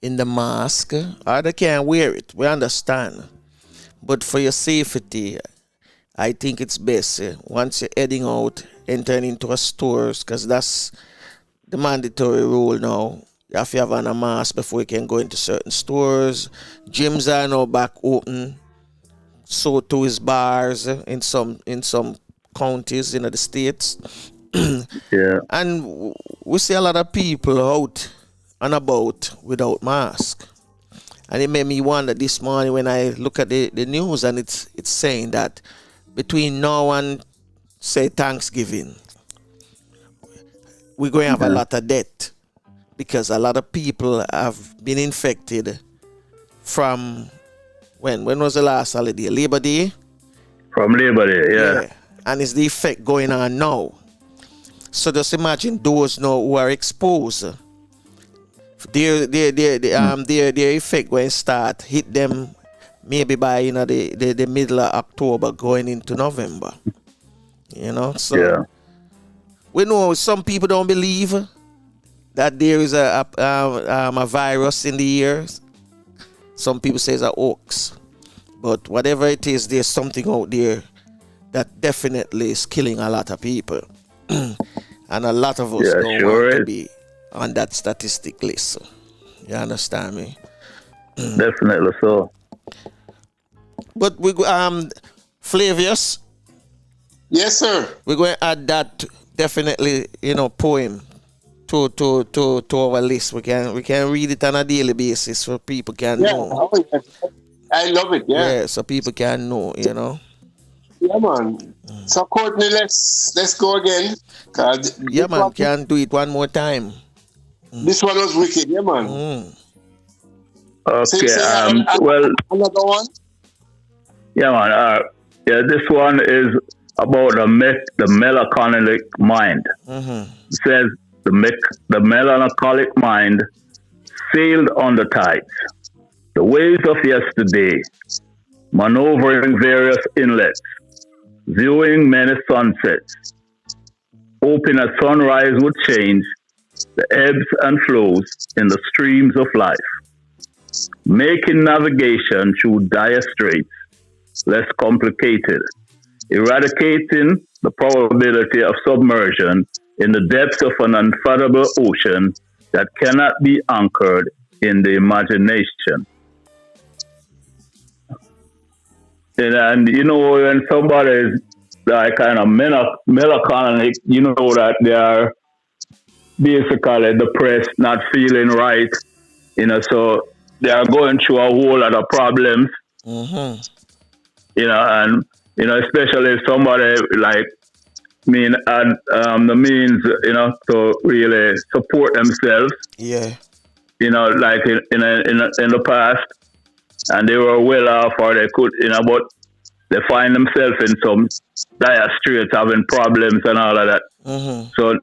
in the mask, or they can't wear it. We understand. But for your safety, I think it's best once you're heading out, entering into a stores, because that's the mandatory rule now. You have to have on a mask before you can go into certain stores. Gyms are now back open. So too is bars in some counties in the states. Yeah. And we see a lot of people out and about without mask. And it made me wonder this morning when I look at the news, and it's saying that between now and say Thanksgiving, we're going to have a lot of death because a lot of people have been infected from when was the last holiday? Labor Day? From Labor Day, yeah. And it's the effect going on now. So just imagine those now who are exposed. Their effect going to start hit them maybe by the middle of October going into November. So we know some people don't believe that there is a virus in the air. Some people say it's a hoax. But whatever it is, there's something out there that definitely is killing a lot of people. And a lot of us don't want to be on that statistic list. You understand me? Definitely so. But we Flavius. Yes, sir. We're going to add that definitely, poem to our list. We can read it on a daily basis so people can know. I love it. Yeah, so people can know. Yeah, man. So Courtney, let's go again. Yeah, man. Can do it one more time. This one was wicked. Yeah, man. Okay. Well, another one. Yeah, man. This one is about the melancholic mind. It says the melancholic mind sailed on the tides, the waves of yesterday, maneuvering various inlets, viewing many sunsets, hoping a sunrise would change the ebbs and flows in the streams of life, making navigation through dire straits less complicated, eradicating the probability of submersion in the depths of an unfathomable ocean that cannot be anchored in the imagination. And when somebody is like kind of melancholic, that they are basically depressed, not feeling right, so they are going through a whole lot of problems, and especially if somebody had the means, to really support themselves. Yeah. Like in the past, and they were well off, or they could, but they find themselves in some dire straits, having problems and all of that. So,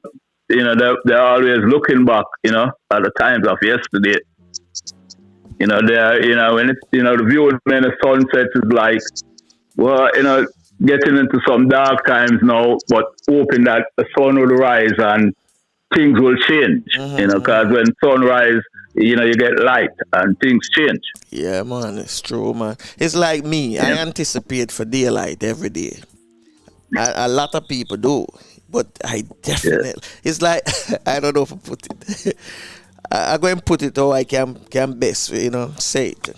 they're always looking back, at the times of yesterday. They're, when it's, the view of many sunsets is like, well, getting into some dark times now, but hoping that the sun will rise and things will change. Because when sunrise, you get light and things change. Yeah, man, it's true, man. It's like me. I anticipate for daylight every day. A lot of people do, but I definitely. It's like I don't know if I put it. I go and put it how I can best, say it.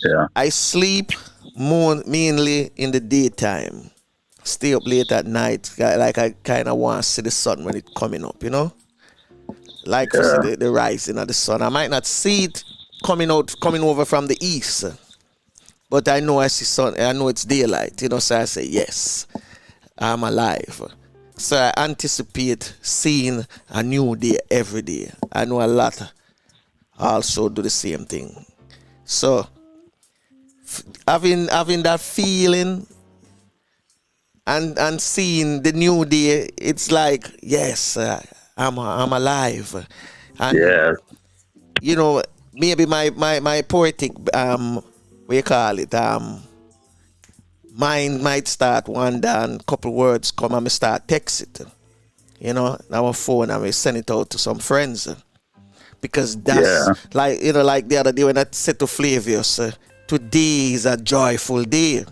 Yeah. I sleep mainly in the daytime. Stay up late at night, like I kind of want to see the sun when it's coming up, Like to see the rising of the sun. I might not see it coming over from the east, but I know I see sun. I know it's daylight, So I say yes, I'm alive. So I anticipate seeing a new day every day. I know a lot also do the same thing. So having that feeling and seeing the new day, it's like yes, I'm alive. And maybe my poetic what you call it mind might start wander and a couple words come and I start text it. Now my phone and I send it out to some friends. Because that's like the other day when I said to Flavius, today is a joyful day.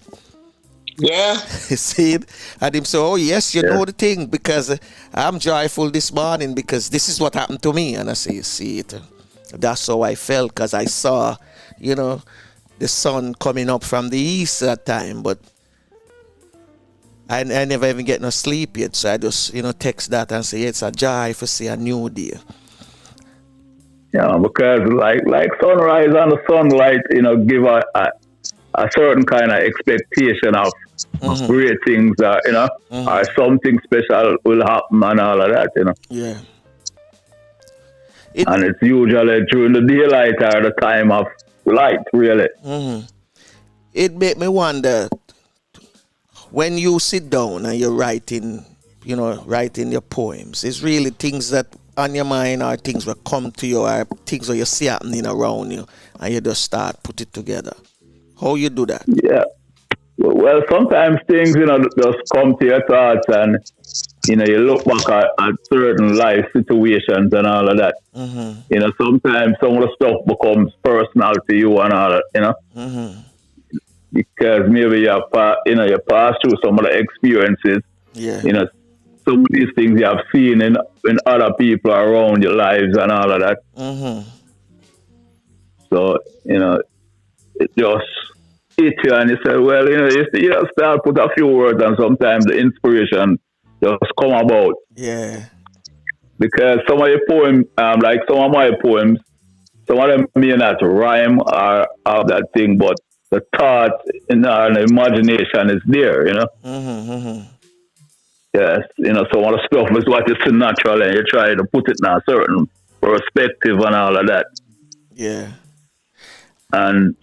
Yeah. You see it? And him say, oh yes, you know the thing, because I'm joyful this morning because this is what happened to me. And I say, you see it? That's how I felt because I saw, the sun coming up from the east that time, but I never even get no sleep yet. So I just, text that and say, it's a joy to see a new day. Yeah, because like sunrise and the sunlight, give a certain kind of expectation of great things, or something special will happen and all of that, Yeah. And it's usually during the daylight or the time of light, really. It made me wonder, when you sit down and you're writing your poems, it's really things that on your mind or things will come to you or things that you see happening around you and you just start put it together. How you do that? Yeah. Well, sometimes things, just come to your thoughts and, you look back at certain life situations and all of that. Sometimes some of the stuff becomes personal to you and all that, because maybe you pass through some of the experiences. Yeah. Some of these things you have seen in other people around your lives and all of that. So, it just hit you and you say, well, you start put a few words and sometimes the inspiration just come about. Yeah. Because some of your poems, like some of my poems, some of them may not rhyme or have that thing, but the thought and the imagination is there, Yes, some of the stuff is what is natural and you try to put it in a certain perspective and all of that. Yeah. And,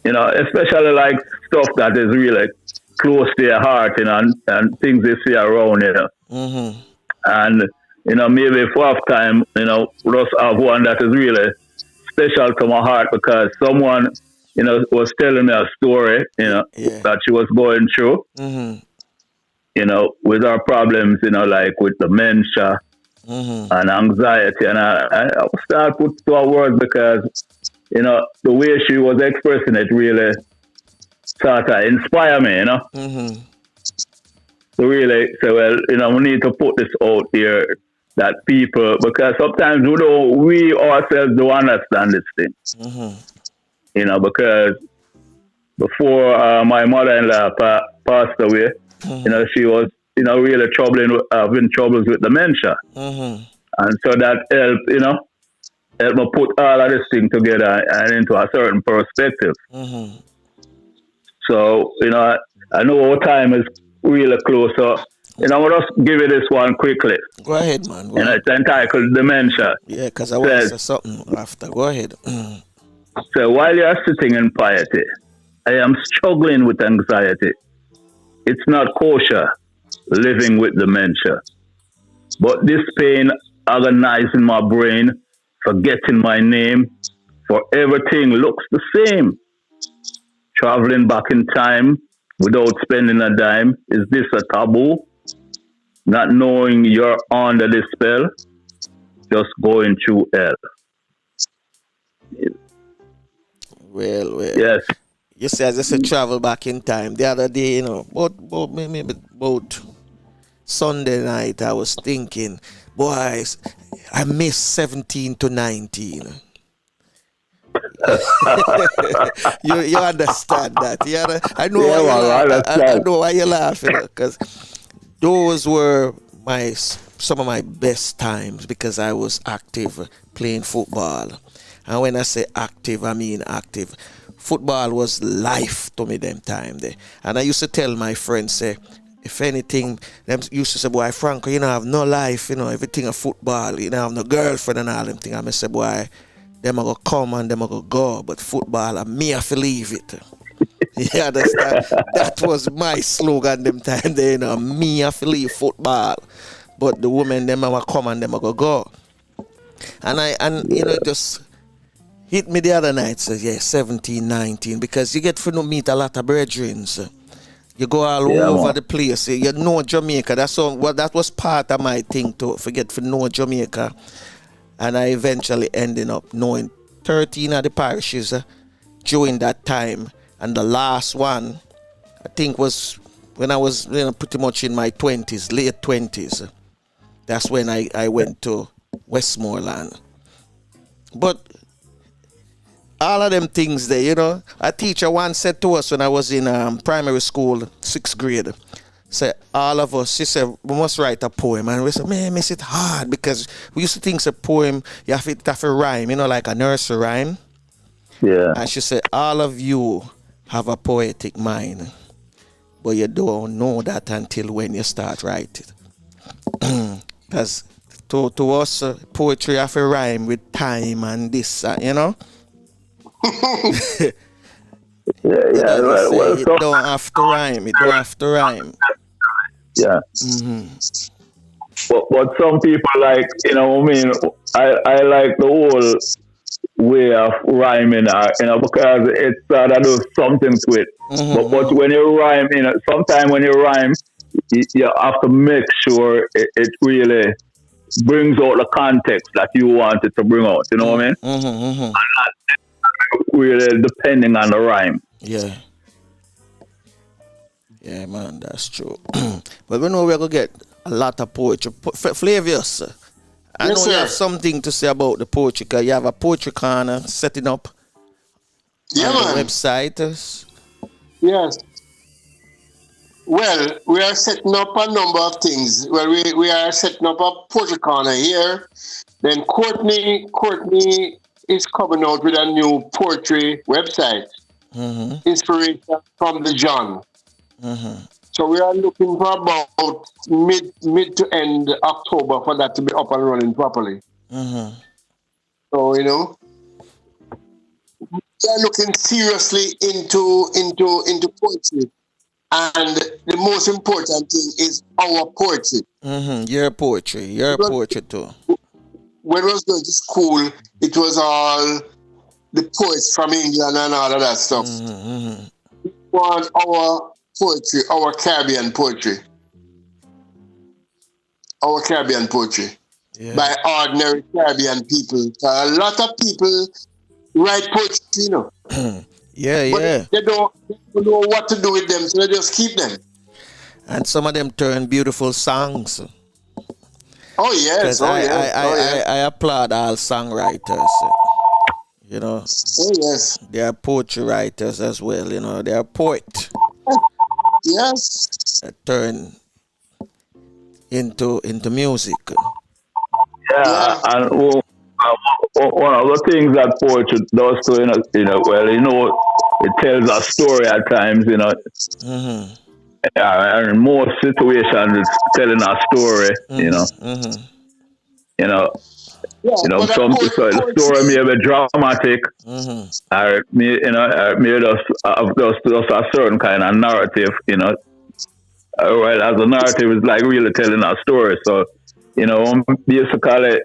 especially like stuff that is really close to your heart, and things you see around, And, maybe for half time, just have one that is really special to my heart because someone, was telling me a story, that she was going through. With our problems, like with dementia and anxiety. And I started put to her words because, the way she was expressing it really sort of inspired me, So really say, well, we need to put this out there that people, because sometimes we ourselves don't understand this thing. Because before my mother-in-law passed away, she was, really having troubles with dementia. And so that helped, helped me put all of this thing together and into a certain perspective. So, I know our time is really close. So, I'll just give you this one quickly. Go ahead, man. It's entitled Dementia. Yeah, because I want to say something after. Go ahead. So, while you're sitting in piety, I am struggling with anxiety. It's not kosher living with dementia. But this pain agonizing my brain, forgetting my name, for everything looks the same. Traveling back in time, without spending a dime. Is this a taboo? Not knowing you're under the spell, just going through hell. Well. Yes. You see, as I said, travel back in time. The other day, maybe about Sunday night, I was thinking, boys, I miss 17 to 19. you understand that? I know why you're laughing. I know why you're laughing, because those were some of my best times, because I was active playing football. And when I say active, I mean active. Football was life to me them time there. And I used to tell my friends, say, if anything, them used to say, boy, Franco, you don't have no life, everything a football, you don't have no girlfriend and all them things. I say, boy, them are going to come and them are going to go, but football, and me have to leave it. You understand? That was my slogan them time there, me have to leave football. But the women, them are going to come and them are going to go. And just hit me the other night, says, 17, 19, because you get to meet a lot of brethren. You go all over the place. You know Jamaica. That was part of my thing to forget to know Jamaica. And I eventually ended up knowing 13 of the parishes during that time. And the last one, I think, was when I was pretty much in my 20s, late 20s. That's when I went to Westmoreland. But all of them things there, a teacher once said to us when I was in primary school, 6th grade, said, all of us, she said, we must write a poem. And we said, man, miss it hard, because we used to think it's a poem, you have to rhyme, like a nursery rhyme. Yeah. And she said, all of you have a poetic mind, but you don't know that until when you start writing. Because to us, poetry have to rhyme with time and this, Yeah. It don't have to rhyme. It don't have to rhyme. Yeah. Mm-hmm. But some people like, I like the whole way of rhyming, because it's there's something to it. Mm-hmm. But when you rhyme, sometimes when you rhyme, you have to make sure it really brings out the context that you want it to bring out. You know what I mean? Mm-hmm, mm-hmm. And that's really depending on the rhyme. Yeah. Yeah, man, that's true. But we know we're going to get a lot of poetry. Flavius, I know you have something to say about the poetry, because you have a poetry corner setting up on the website. Yes. Well, we are setting up a number of things. Well, we are setting up a poetry corner here. Then Courtney is coming out with a new poetry website. Mm-hmm. Inspiration from the John. Mm-hmm. So we are looking for about mid to end October for that to be up and running properly. Mm-hmm. So we are looking seriously into poetry, and the most important thing is our poetry. Mm-hmm. Your poetry too. When I was going to school, it was all the poets from England and all of that stuff. Mm-hmm. We want our poetry, our Caribbean poetry. Yeah. By ordinary Caribbean people. A lot of people write poetry, Yeah. But they don't know what to do with them, so they just keep them. And some of them turn beautiful songs. Oh yes. I applaud all songwriters. Oh yes. They are poetry writers as well. They are poets. Yes. That turn into music. Yeah, and one of the things that poetry does too, it tells a story at times, Mm-hmm. And in most situations, it's telling a story, Mm-hmm. The story may be dramatic, mm-hmm. or may just a certain kind of narrative, Well, as a narrative is like really telling a story. So, basically,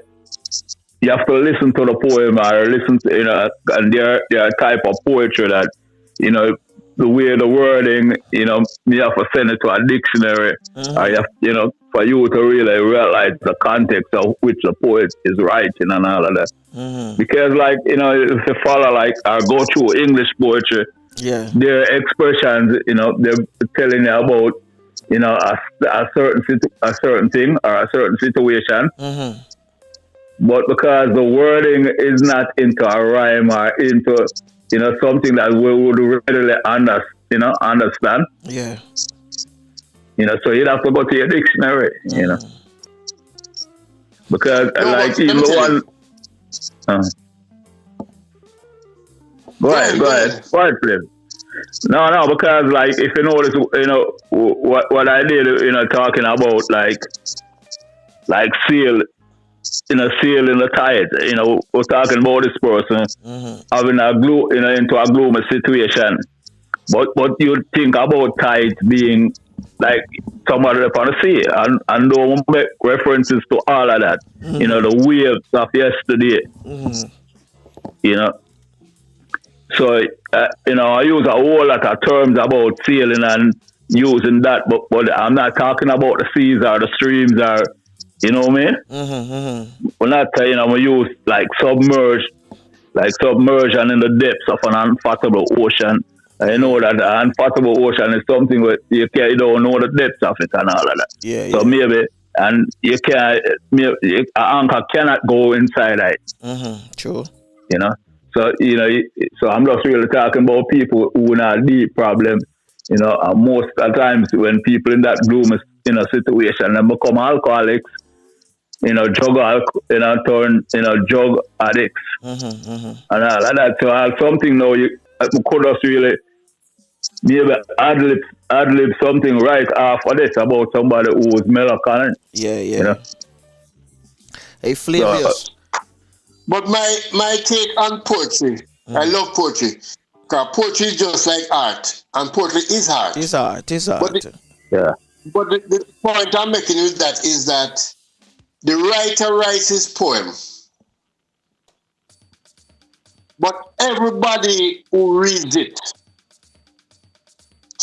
you have to listen to the poem or listen to, and there are type of poetry that, the way the wording, me have to send it to a dictionary. I have, for you to really realize the context of which the poet is writing and all of that. Because, like, if you follow, like, or go through English poetry, their expressions, they're telling you about, a certain thing or a certain situation. But because the wording is not into a rhyme or into, something that we would readily understand. Yeah. So you'd have to go to your dictionary, Because, even the one... Go ahead, please. No, because, like, if you notice, what I did, talking about, like seal, seal in the tide, we're talking about this person having into a gloomy situation. But you think about tides being like somewhere upon the sea, and don't make references to all of that. The waves of yesterday. So I use a whole lot of terms about sailing and using that, but I'm not talking about the seas or the streams or what I mean. We're not saying we use like submersion in the depths of an unfathomable ocean. I know that the unfathomable ocean is something where you don't know the depths of it and all of that. So maybe, and you can't, an anchor cannot go inside it. True. So, so I'm just really talking about people who are in a deep problem, and most of the times when people in that gloomy, situation, they become alcoholics, turn, drug addicts, and all of that. So I have something now, I could just really maybe ad-lib something right after this about somebody who was melancholic. Yeah. Hey, Flavius. But my take on poetry, I love poetry. Because poetry is just like art. And poetry is art. It's art. But the point I'm making is that the writer writes his poem. But everybody who reads it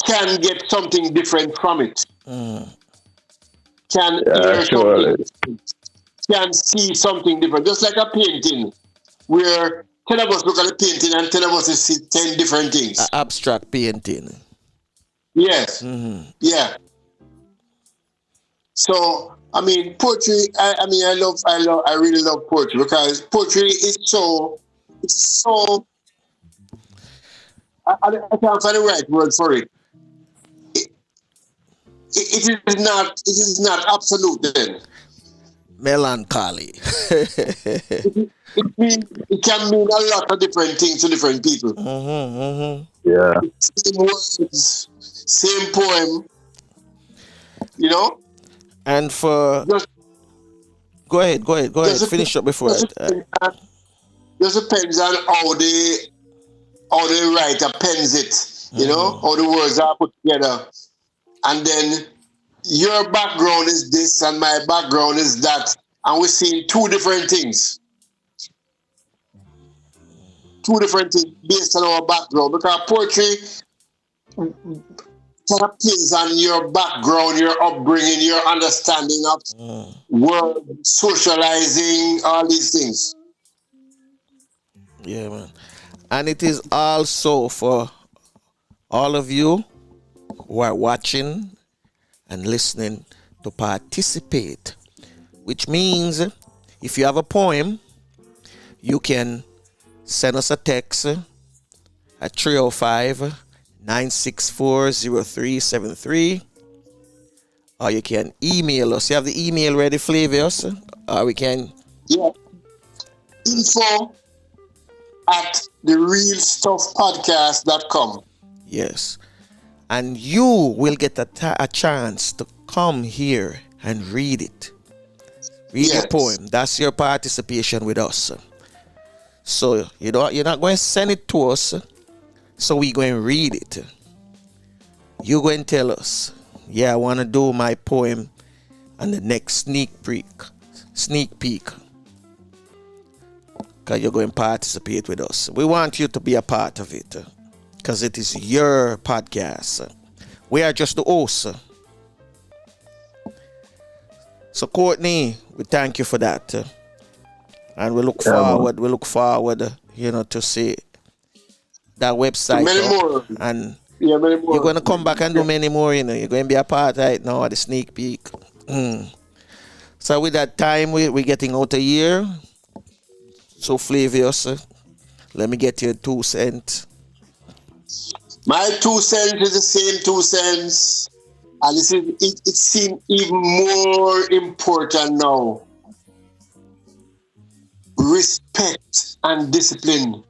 can get something different from it. Can hear something, can see something different. Just like a painting, where 10 of us look at the painting and 10 of us see 10 different things. Abstract painting. Yes. Yeah. So, I mean, poetry, I really love poetry, because poetry is so I can't find the right word for it. It is not absolute then. Melancholy. it can mean a lot of different things to different people. Yeah. Same words, same poem. And for go ahead. Finish up before that. Just depends on how the writer pens it, how the words are put together. And then your background is this and my background is that. And we're seeing two different things. Two different things based on our background. Because poetry kind of plays on your background, your upbringing, your understanding of world, socializing, all these things. Yeah, man. And it is also for all of you who are watching and listening to participate, which means if you have a poem, you can send us a text at 305-964-0373, or you can email us. You have the email ready, Flavius? Or we can... Yeah. info@therealstuffpodcast.com. Yes. And you will get a chance to come here and read it. Read your poem. That's your participation with us. So you're not going to send it to us, so we're going to read it. You're going to tell us, I want to do my poem on the next sneak peek. Because you're going to participate with us. We want you to be a part of it. because it is your podcast. We are just the hosts. So Courtney, we thank you for that. And we look forward, to see that website. Many more. And many more. you're going to come back and do many more, You're going to be a part right now of the sneak peek. So with that time, we're getting out a year. So Flavius, let me get your 2 cents. My 2 cents is the same 2 cents. And it seems even more important now. Respect and discipline.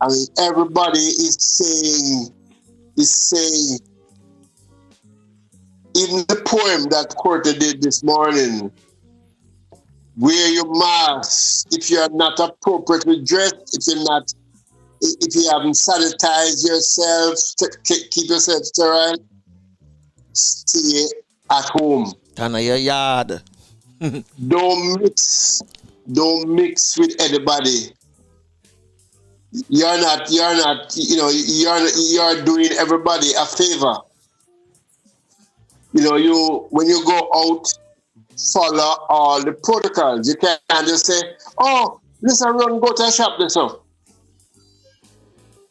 I mean, everybody is saying, even the poem that Courtney did this morning, wear your mask if you are not appropriately dressed, if you haven't sanitized yourself, keep yourself sterile, stay at home. Turn your yard. Don't mix with anybody. You're doing everybody a favor. When you go out, follow all the protocols. You can't just say, oh, let's run, go to a shop, this up.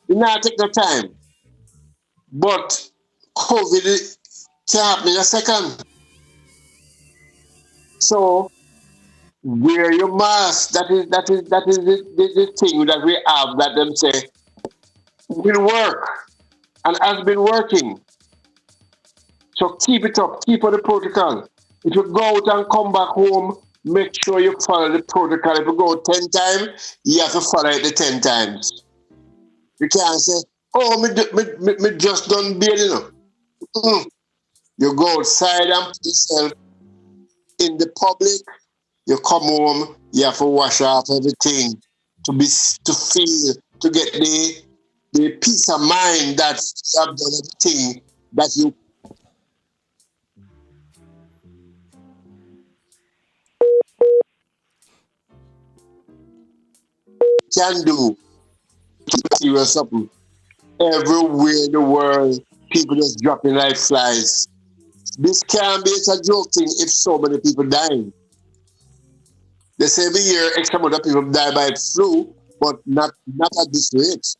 You not take no time. But COVID can happen in a second. So wear your mask. That is the thing that we have that them say will work and has been working. So keep it up, keep on the protocol. If you go out and come back home, make sure you follow the protocol. If you go 10 times, you have to follow it the 10 times. You can't say, oh, me just done bail, You go outside and put yourself in the public. You come home, you have to wash off everything to get the peace of mind that you have done everything that you can do. Serious something. Everywhere in the world, people just dropping like flies. This can't be a joke thing if so many people dying. They say every year X amount of people die by flu, but not at this rate.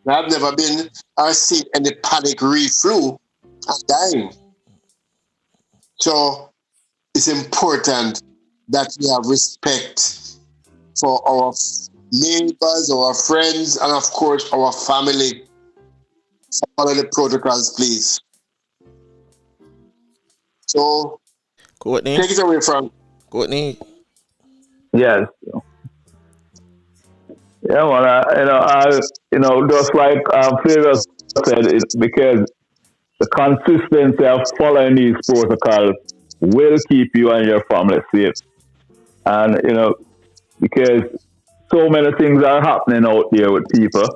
I've never been or seen any panic re-flu and dying. So it's important that we have respect for our neighbors, our friends, and of course our family. Follow the protocols, please. So, Courtney, take it away, Frank. Courtney. Yes. Yeah, well, just like Flavor said, because the consistency of following these protocols will keep you and your family safe. And, because so many things are happening out there with people,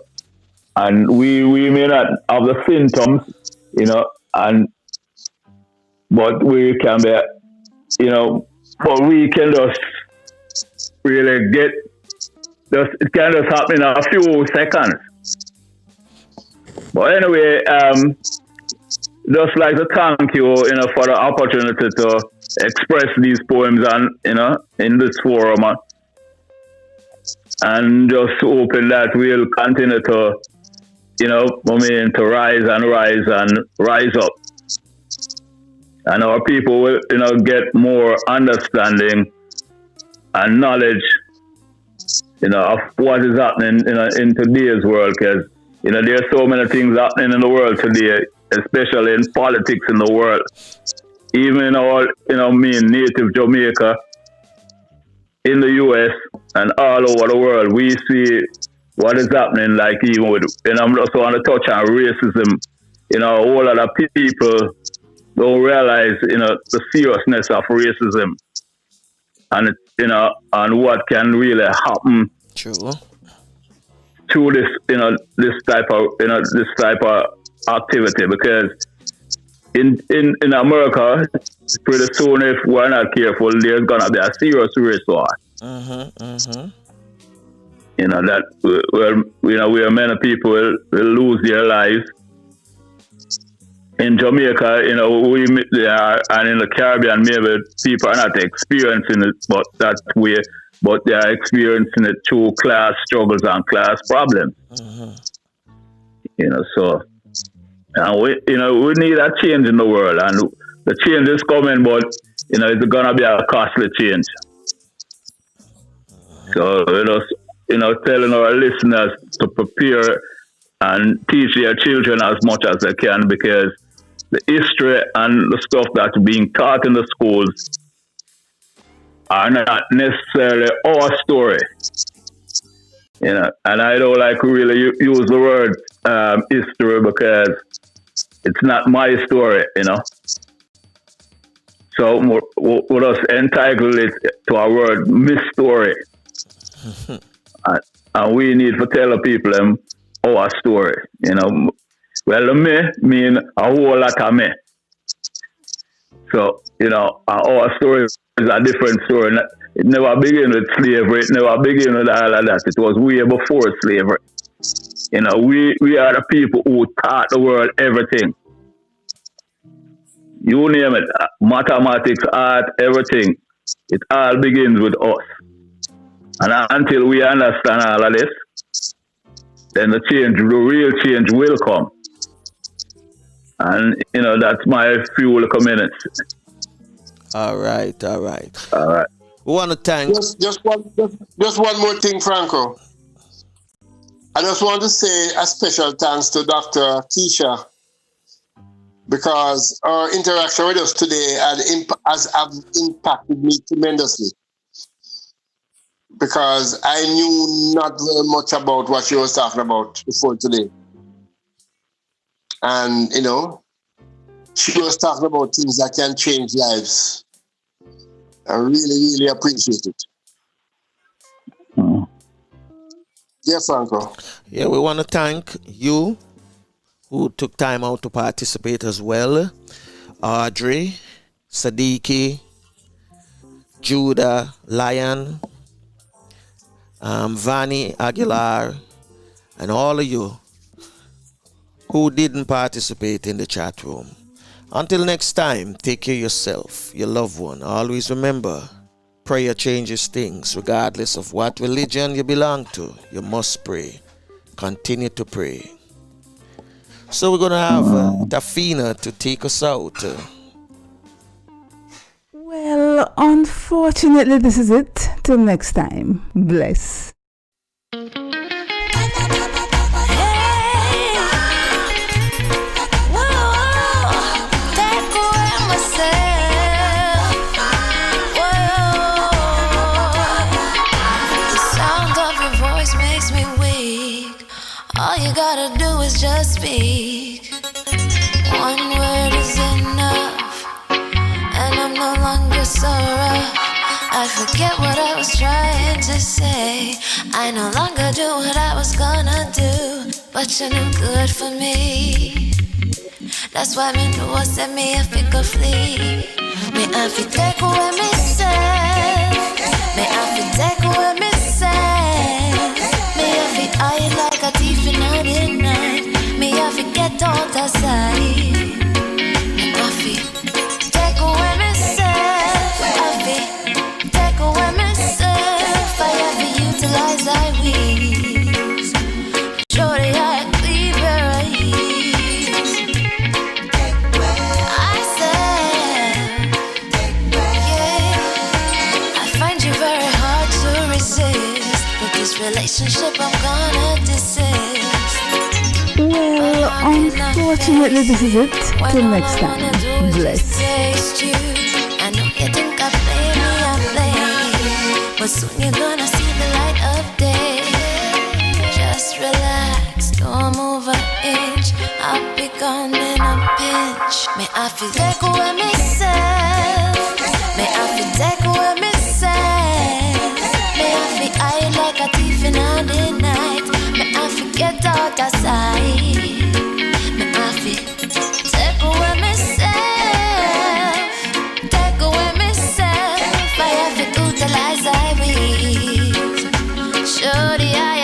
and we may not have the symptoms, but we can be, but we can just really it can just happen in a few seconds. But anyway, just like to thank you, for the opportunity to express these poems and, in this forum, and just hoping that we'll continue to, to rise and rise up. And our people will, get more understanding and knowledge, of what is happening, in today's world. Because, there's so many things happening in the world today, especially in politics in the world. Even in our, native Jamaica, in the U.S. and all over the world, we see what is happening, like even with, I'm also on the touch on racism. A whole lot of people don't realize, the seriousness of racism and, and what can really happen. True. To this type of activity, because in America, pretty soon, if we're not careful, there's gonna be a serious race war. that where many people will lose their lives. In Jamaica, they are, and in the Caribbean, maybe people are not experiencing it, but that way, but they are experiencing it through class struggles and class problems. So, and we need a change in the world, and the change is coming, but it's gonna be a costly change. So, telling our listeners to prepare and teach their children as much as they can, because the history and the stuff that's being taught in the schools are not necessarily our story. And I don't like really use the word history, because it's not my story, So we'll just entitle it to our word, mystery. And we need to tell the people our story, Well, the me mean a whole lot of me. So, our story is a different story. It never began with slavery. It never began with all of that. It was way before slavery. We are the people who taught the world everything. You name it, mathematics, art, everything. It all begins with us. And until we understand all of this, then the real change will come. And, that's my few minutes. All right. We want to thank... Just one more thing, Franco. I just want to say a special thanks to Dr. Keisha, because our interaction with us today has impacted me tremendously. Because I knew not very much about what she was talking about before today. And, she was talking about things that can change lives. I really, really appreciate it. Yeah, Franco. Yeah, we want to thank you who took time out to participate as well. Audrey, Sadiki, Judah, Lion, Vani Aguilar, and all of you who didn't participate in the chat room. Until next time, take care of yourself, your loved one. Always remember, prayer changes things. Regardless of what religion you belong to, you must pray. Continue to pray. So we're going to have Tafina to take us out. Well, unfortunately, this is it. Till next time. Bless. All you gotta do is just speak. One word is enough, and I'm no longer so rough. I forget what I was trying to say. I no longer do what I was gonna do, but you're no good for me. That's why me know I said me if it could flee. Me have to take away myself. Me have to take away myself. Me have to hide like a thief in the night. Me have to get out of sight. Me have to take away myself. I have to take away myself. I have to utilize my wings. Show the eye clean your eyes. I said, yeah, I find you very hard to resist, but this relationship I'm gonna desist. Well, unfortunately, this is it. Till next time. Bless. I know you think I play me, I play, but soon you're gonna see the light of day. Just relax, don't move an inch. I'll be gone in a pinch. May I feel take away myself. May I feel take away myself. May I feel hide like a thief in the night. May I forget out of sight. May I feel take away myself. Take away myself. I have to utilize I will. Show the eye.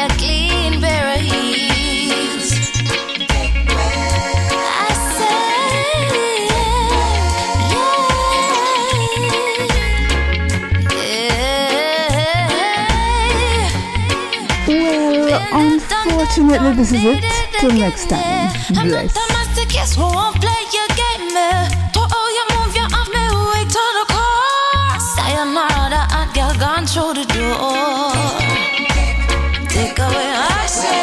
Unfortunately, this is it. Till next time. Bless. Who won't play your game? To all you move your arm, me wait to the core. Sayonara, that hot girl gone through the door. Take away herself.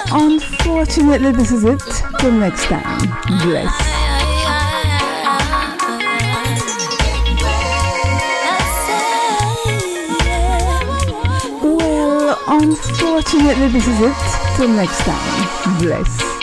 Unfortunately, this is it. Till next time. Bless. Well, unfortunately, this is it. Till next time. Bless.